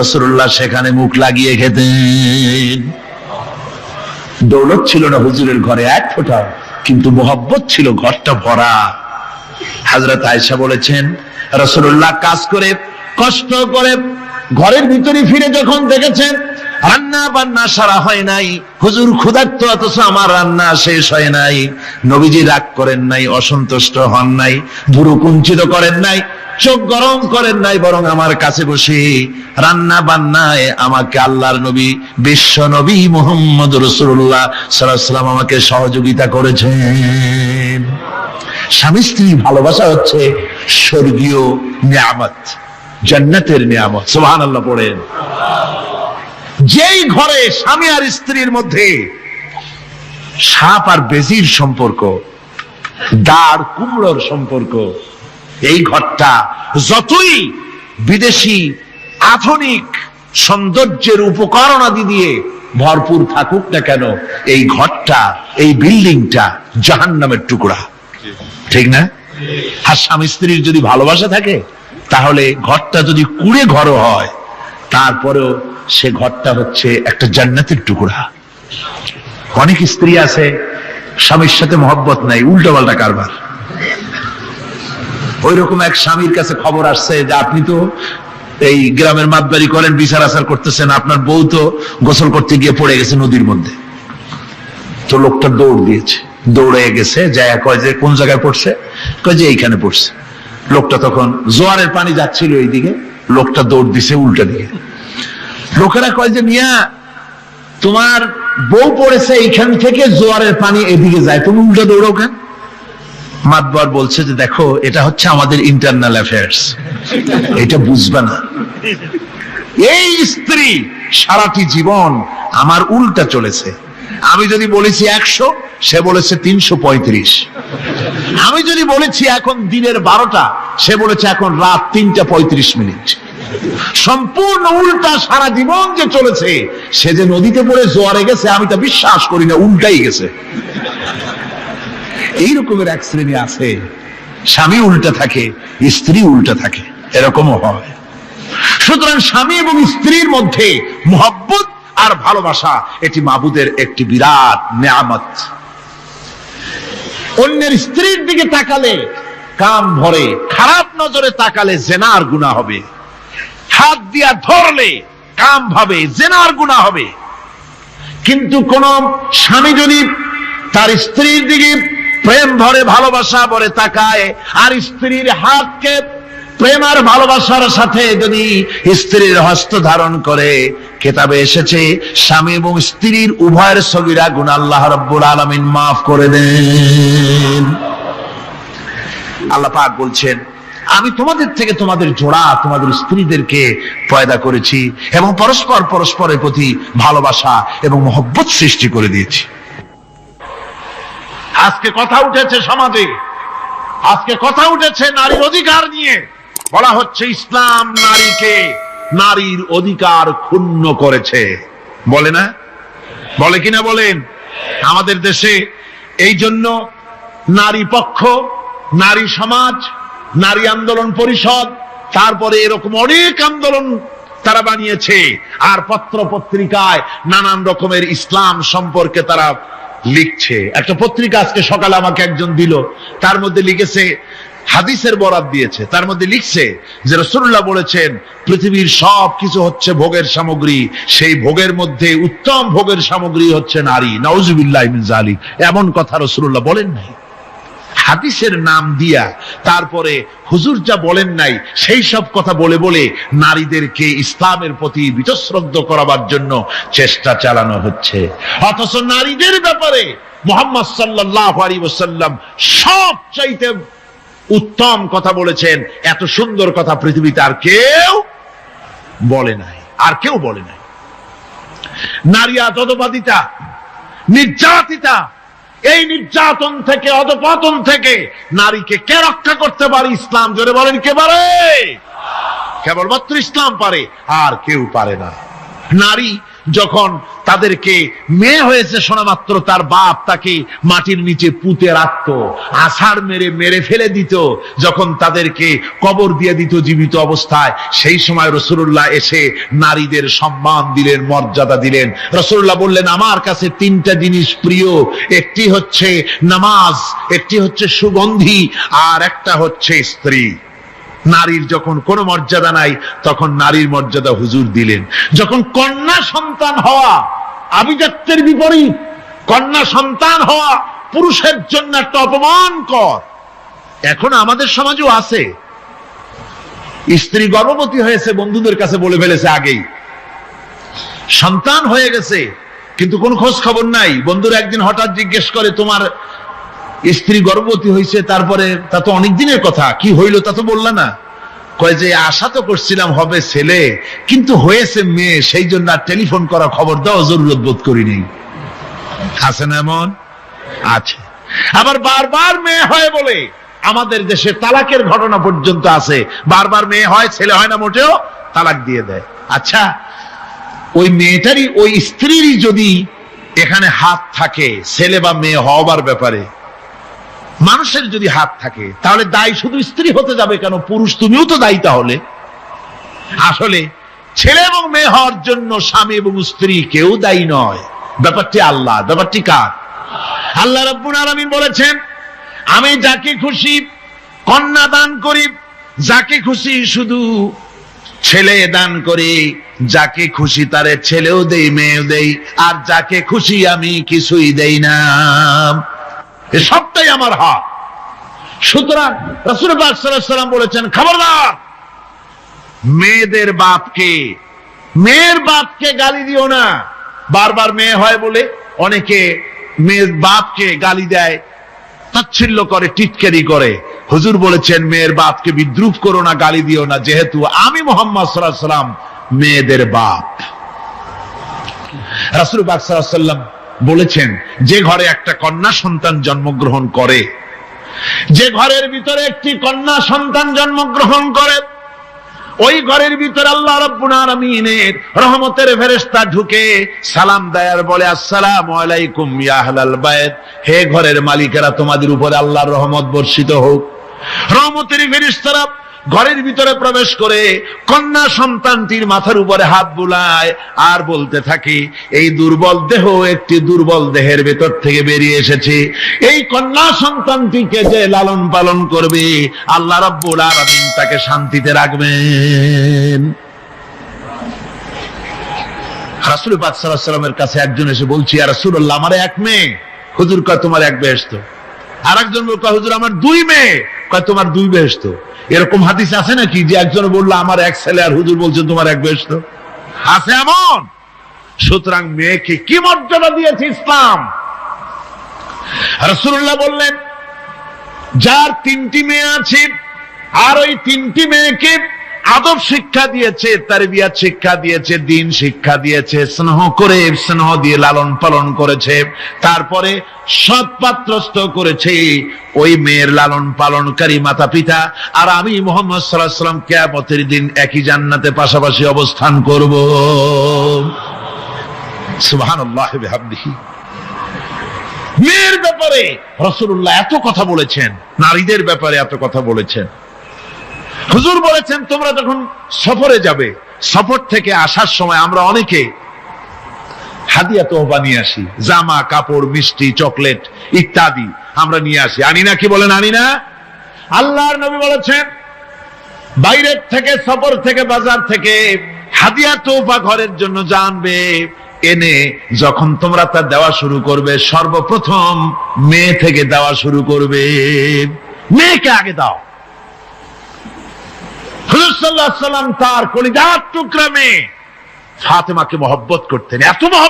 রাসূলুল্লাহ সেখানে মুখ লাগিয়ে খেতেন। দৌলত ছিল না হুজুরের ঘরে এক ফোঁটা, কিন্তু মোহব্বত ছিল ঘরটা ভরা। হযরত আয়েশা বলেছেন রাসূলুল্লাহ কাজ করে কষ্ট করে ঘরের ভিতরে ফিরে যখন দেখেছেন রান্না বান্না সারা হয় নাই, হুজুর ক্ষুধার্ত অথচ আমার রান্না শেষ হয় নাই, নবীজি রাগ করেন নাই, অসন্তুষ্ট হন নাই, ভুরু কুঞ্চিত করেন নাই, চোখ গরম করেন নাই, বরং আমার কাছে বসে রান্না বান্নায় আমাকে আল্লাহর নবী বিশ্ব নবী মুহাম্মদ রাসূলুল্লাহ সাল্লাল্লাহু আলাইহি ওয়াসাল্লাম আমাকে সহযোগিতা করেছেন। স্বামী স্ত্রী ভালোবাসা হচ্ছে স্বর্গীয় নিয়ামত, জান্নাতের নিয়ামত। সুবহানাল্লাহ পড়েন। যেই ঘরে স্বামী আর স্ত্রীর মধ্যে সাপ আর বেজির সম্পর্ক, দাঁড় কুমড়োর সম্পর্ক, এই ঘরটা যতই বিদেশি আধুনিক সৌন্দর্যের উপকরণাদি দিয়ে ভরপুর থাকুক না কেন, এই ঘরটা, এই বিল্ডিংটা জাহান্নামের টুকরা, ঠিক না? আর স্বামী স্ত্রীর যদি ভালোবাসা থাকে তাহলে ঘরটা যদি কুড়ে ঘর হয় তারপরেও সে ঘরটা হচ্ছে একটা জান্নাতের টুকরা। অনেক স্ত্রী আছে স্বামীর সাথে মহব্বত নাই, উল্টো পাল্টা কারবার। ওই রকম এক স্বামীর কাছে খবর আসছে যে আপনি তো এই গ্রামের মাতবাড়ি করেন, বিচার আচার করতেছেন, আপনার বউ তো গোসল করতে গিয়ে পড়ে গেছে নদীর মধ্যে। তো লোকটা দৌড় দিয়েছে, দৌড়ে গেছে, যায় কয় যে কোন জায়গায় পড়ছে, কয় যে এইখানে পড়ছে। লোকটা তখন জোয়ারের পানি যাচ্ছিল এইদিকে, লোকটা দৌড় দিছে উল্টা দিকে। লোকেরা কয় যে মিয়া তোমার বউ পড়েছে এইখান থেকে জোয়ারের পানি এদিকে যায়, তুমি উল্টা দৌড়ো কেন? মাতবার বলছে যে দেখো এটা হচ্ছে আমাদের ইন্টারনাল অ্যাফেয়ার্স, এটা বুঝবে না। এই স্ত্রী সারাটি জীবন আমার উল্টা চলেছে। আমি যদি বলেছি 100, সে বলেছে 335। আমি যদি বলেছি এখন দিনের 12টা, সে বলেছে এখন রাত 3:35। সম্পূর্ণ উল্টা সারা জীবন যে চলেছে। সে যে নদীতে পড়ে জোয়ারে গেছে আমি তা বিশ্বাস করি না, উল্টাই গেছে। এই রকমের এক শ্রেণী আছে, স্বামী উল্টা থাকে, স্ত্রী উল্টা থাকে, এরকমও হয়। সুতরাং স্বামী এবং স্ত্রীর মধ্যে মহব্বত আর ভালোবাসা এটি মাবুদের একটি বিরাট নিয়ামত। অন্যের স্ত্রীর দিকে তাকালে কান ভরে, খারাপ নজরে তাকালে জিনার গুনাহ হবে, হাত দিয়া ধরলে কাম ভাবে জিনার গুনাহ হবে। কিন্তু কোন স্বামী যদি তার স্ত্রীর দিকে প্রেম ভরে ভালোবাসা ভরে তাকায় আর স্ত্রীর হাতকে প্রেম আর ভালোবাসার সাথে যদি স্ত্রীর হস্ত ধারণ করে, কিতাবে এসেছে স্বামী এবং স্ত্রীর উভয়ের সগীরা গুনাহ আল্লাহ রাব্বুল আলামিন মাফ করে দেন। আল্লাহ পাক বলছেন আমি তোমাদের থেকে তোমাদের জোড়া, তোমাদের স্ত্রীদেরকে পয়দা করেছি এবং পরস্পর পরস্পরের প্রতি ভালোবাসা এবং মহব্বত সৃষ্টি করে দিয়েছি। আজকে কথা উঠেছে সমাজে, আজকে কথা উঠেছে নারীর অধিকার নিয়ে। বলা হচ্ছে ইসলাম নারীকে, নারীর অধিকার ক্ষুণ্ণ করেছে, বলে না? বলে কিনা বলেন? আমাদের দেশে এই জন্য নারী পক্ষ, নারী সমাজ, নারী আন্দোলন পরিষদ, তারপরে এরকম অনেক আন্দোলন তারা বানিয়েছে। আর পত্র পত্রিকায় নানান রকমের ইসলাম সম্পর্কে তারা লিখছে। একটা পত্রিকা আজকে সকালে আমাকে একজন দিল, তার মধ্যে লিখেছে, হাদিসের বরাত দিয়েছে, তার মধ্যে লিখছে যে রাসূলুল্লাহ বলেছেন পৃথিবীর সব কিছু হচ্ছে ভোগের সামগ্রী, সেই ভোগের মধ্যে উত্তম ভোগের সামগ্রী হচ্ছে নারী। নাউযুবিল্লাহি মিন যালিক, এমন কথা রাসূলুল্লাহ বলেন নাই। হাদিসের নাম দিয়া তারপরে হুজুর যা বলেন নাই সেই সব কথা বলে বলে নারীদেরকে ইসলামের প্রতি বীতশ্রদ্ধ করাবার জন্য চেষ্টা চালানো হচ্ছে। অথচ নারীদের ব্যাপারে মুহাম্মদ সাল্লাল্লাহু আলাইহি ওয়াসাল্লাম সবচাইতে উত্তম কথা বলেছেন। এত সুন্দর কথা পৃথিবীতে আর কেউ বলে নাই, আর কেউ বলে নাই। নারী অধঃপাতিতা, নির্যাতিতা, এই নির্যাতন থেকে, অধঃপতন থেকে নারীকে কে রক্ষা করতে পারে? ইসলাম। জোরে বলেন, কে পারে? কেবলমাত্র ইসলাম পারে, আর কেউ পারে না। নারী যখন তাদেরকে মেয়ে হয়েছে শোনা মাত্র তার বাপ তাকে মাটির নিচে পুঁতে রাখত, আছাড় মেরে মেরে ফেলে দিত, যখন তাদেরকে কবর দিয়ে দিত জীবিত অবস্থায়, সেই সময় রাসূলুল্লাহ এসে নারীদের সম্মান দিলেন, মর্যাদা দিলেন। রাসূলুল্লাহ বললেন, আমার কাছে তিনটা জিনিস প্রিয়, একটি হচ্ছে নামাজ, একটি হচ্ছে সুগন্ধি, আর একটা হচ্ছে স্ত্রী। নারীর যখন কোনো মর্যাদা নাই তখন নারীর মর্যাদা হুজুর দিলেন। যখন কন্যা সন্তান হওয়া আভিজাত্যের বিপরীত, কন্যা সন্তান হওয়া পুরুষের জন্য একটা অপমানকর। এখন আমাদের সমাজও আছে, স্ত্রী গর্ভবতী হয়েছে, বন্ধুদের কাছে বলে ফেলেছে আগেই, সন্তান হয়ে গেছে কিন্তু কোনো খোঁজ খবর নাই। বন্ধুরা একদিন হঠাৎ জিজ্ঞেস করে, তোমার স্ত্রী গর্ভবতী হয়েছে? তারপরে তা তো অনেক দিনের কথা, কি হইল তা তো বললা না। কয় যে আশা তো করছিলাম হবে ছেলে, কিন্তু হয়েছে মেয়ে, সেই জন্য আর টেলিফোন করা খবর দেওয়া জরুরত বোধ করিনি। আছে না এমন? আছে। আবার বারবার মেয়ে হয় বলে আমাদের দেশে তালাকের ঘটনা পর্যন্ত আছে। বারবার মেয়ে হয়, ছেলে হয় না মোটেও, তালাক দিয়ে দেয়। আচ্ছা, ওই মেয়েটারই, ওই স্ত্রীরই যদি এখানে হাত থাকে ছেলে বা মেয়ে হওয়ার ব্যাপারে, মানুষের যদি হাত থাকে, তাহলে দায়ী শুধু স্ত্রী হতে যাবে কেন? পুরুষ তুমিও তো দায়ী। তাহলে আসলে ছেলে এবং মেয়ে হওয়ার জন্য স্বামী এবং স্ত্রী কেউ দায়ী নয়, ব্যাপারটি আল্লাহ। ব্যাপারটি কার? আল্লাহ রাব্বুল আলামিন বলেছেন, আমি যাকে খুশি কন্যা দান করি, যাকে খুশি শুধু ছেলে দান করি, যাকে খুশি তারে ছেলেও দেই মেয়েও দেই, আর যাকে খুশি আমি কিছুই দেই না। সবটাই আমার হাত। সুতরাং রাসূল পাক সাল্লাল্লাহু আলাইহি ওয়াসাল্লাম বলেছেন, খবরদার মেয়েদের বাপকে, মেয়ের বাপকে গালি দিও না। বারবার মেয়ে হয় বলে অনেকে মেয়ের বাপকে গালি দেয়, তাচ্ছিল্য করে, টিটকারি করে। হুজুর বলেছেন, মেয়ের বাপকে বিদ্রুপ করো না, গালি দিও না, যেহেতু আমি মুহাম্মদ সাল্লাল্লাহু আলাইহি ওয়াসাল্লাম মেয়েদের বাপ। রাসূল পাক সাল্লাল্লাহু আলাইহি ওয়াসাল্লাম বলেছেন, যে ঘরে একটা কন্যা সন্তান জন্মগ্রহণ করে, যে ঘরের ভিতরে একটি কন্যা সন্তান জন্মগ্রহণ করে, ওই ঘরের ভিতরে আল্লাহ রাব্বুল আলামিনের রহমতের ফেরেশতা ঢুকে সালাম দেয় আর বলে, আসসালামু আলাইকুম ইয়া আহলাল বাইত, হে ঘরের মালিকেরা, তোমাদের উপরে আল্লাহর রহমত বর্ষিত হোক। রহমতের ফেরেশতারা ঘরের ভিতরে প্রবেশ করে কন্যা সন্তানটির মাথার উপরে হাত বুলায় আর বলতে থাকে, এই দুর্বল দেহ একটি দুর্বল দেহের ভেতর থেকে বেরিয়ে এসেছে, এই কন্যা সন্তানটিকে যে লালন পালন করবে আল্লাহ রাব্বুল আলামিন তাকে শান্তিতে রাখবেন। রাসূল পাক সাল্লাল্লাহু আলাইহি ওয়াসাল্লামের কাছে একজন এসে বলছে, ইয়া রাসূলুল্লাহ, আমার এক মেয়ে। হুজুর কয়, তোমার এক বেহেশত। আর একজন কয়, হুজুর আমার দুই মেয়ে। কয়, তোমার দুই বেহেশত। এরকম হাদিস আছে নাকি যে একজন বললো আমার এক ছেলে, আর হুজুর বলছেন তোমার এক বেহেশত? আছে এমন? সুতরাং মেয়েকে কি মর্যাদা দিয়েছে ইসলাম। রাসূলুল্লাহ বললেন, যার তিনটি মেয়ে আছে আর ওই তিনটি মেয়েকে আদব শিক্ষা দিয়েছে, তারবিয়াত শিক্ষা দিয়েছে, দ্বীন শিক্ষা দিয়েছে, স্নেহ করে, স্নেহ দিয়ে লালন পালন করেছে, তারপরে সৎ পাত্রস্থ করেছে, ওই মেয়ের লালন পালনকারী মাতা পিতা আর আমি মুহাম্মদ সাল্লাল্লাহু আলাইহি ওয়াসাল্লাম কিয়ামতের দিন একই জান্নাতে পাশাপাশি অবস্থান করব। সুবহানাল্লাহ ওয়া বিহামদিহি। মেয়ের ব্যাপারে রাসূলুল্লাহ এত কথা বলেছেন, নারীদের ব্যাপারে এত কথা বলেছেন। হুজুর বলেছেন, তোমরা যখন সফরে যাবে, সফর থেকে আসার সময় আমরা অনেকে হাদিয়া তোহফা নিয়ে আসি, জামা কাপড়, মিষ্টি, চকলেট ইত্যাদি আমরা নিয়ে আসি, আনি না? কি বলেন, আনি না? আল্লাহর নবী বলেছেন, বাইরের থেকে, সফর থেকে, বাজার থেকে হাদিয়া তোহফা ঘরের জন্য জানবে, এনে যখন তোমরা তা দেওয়া শুরু করবে, সর্বপ্রথম মেয়ে থেকে দেওয়া শুরু করবে। মেয়েকে আগে দাও। হুজুর সাল্লাল্লাহু আলাইহি ওয়াসাল্লাম তার কলিজার টুকরা মেয়ে ফাতেমাকে মহব্বত করতেন, এত মহব্বত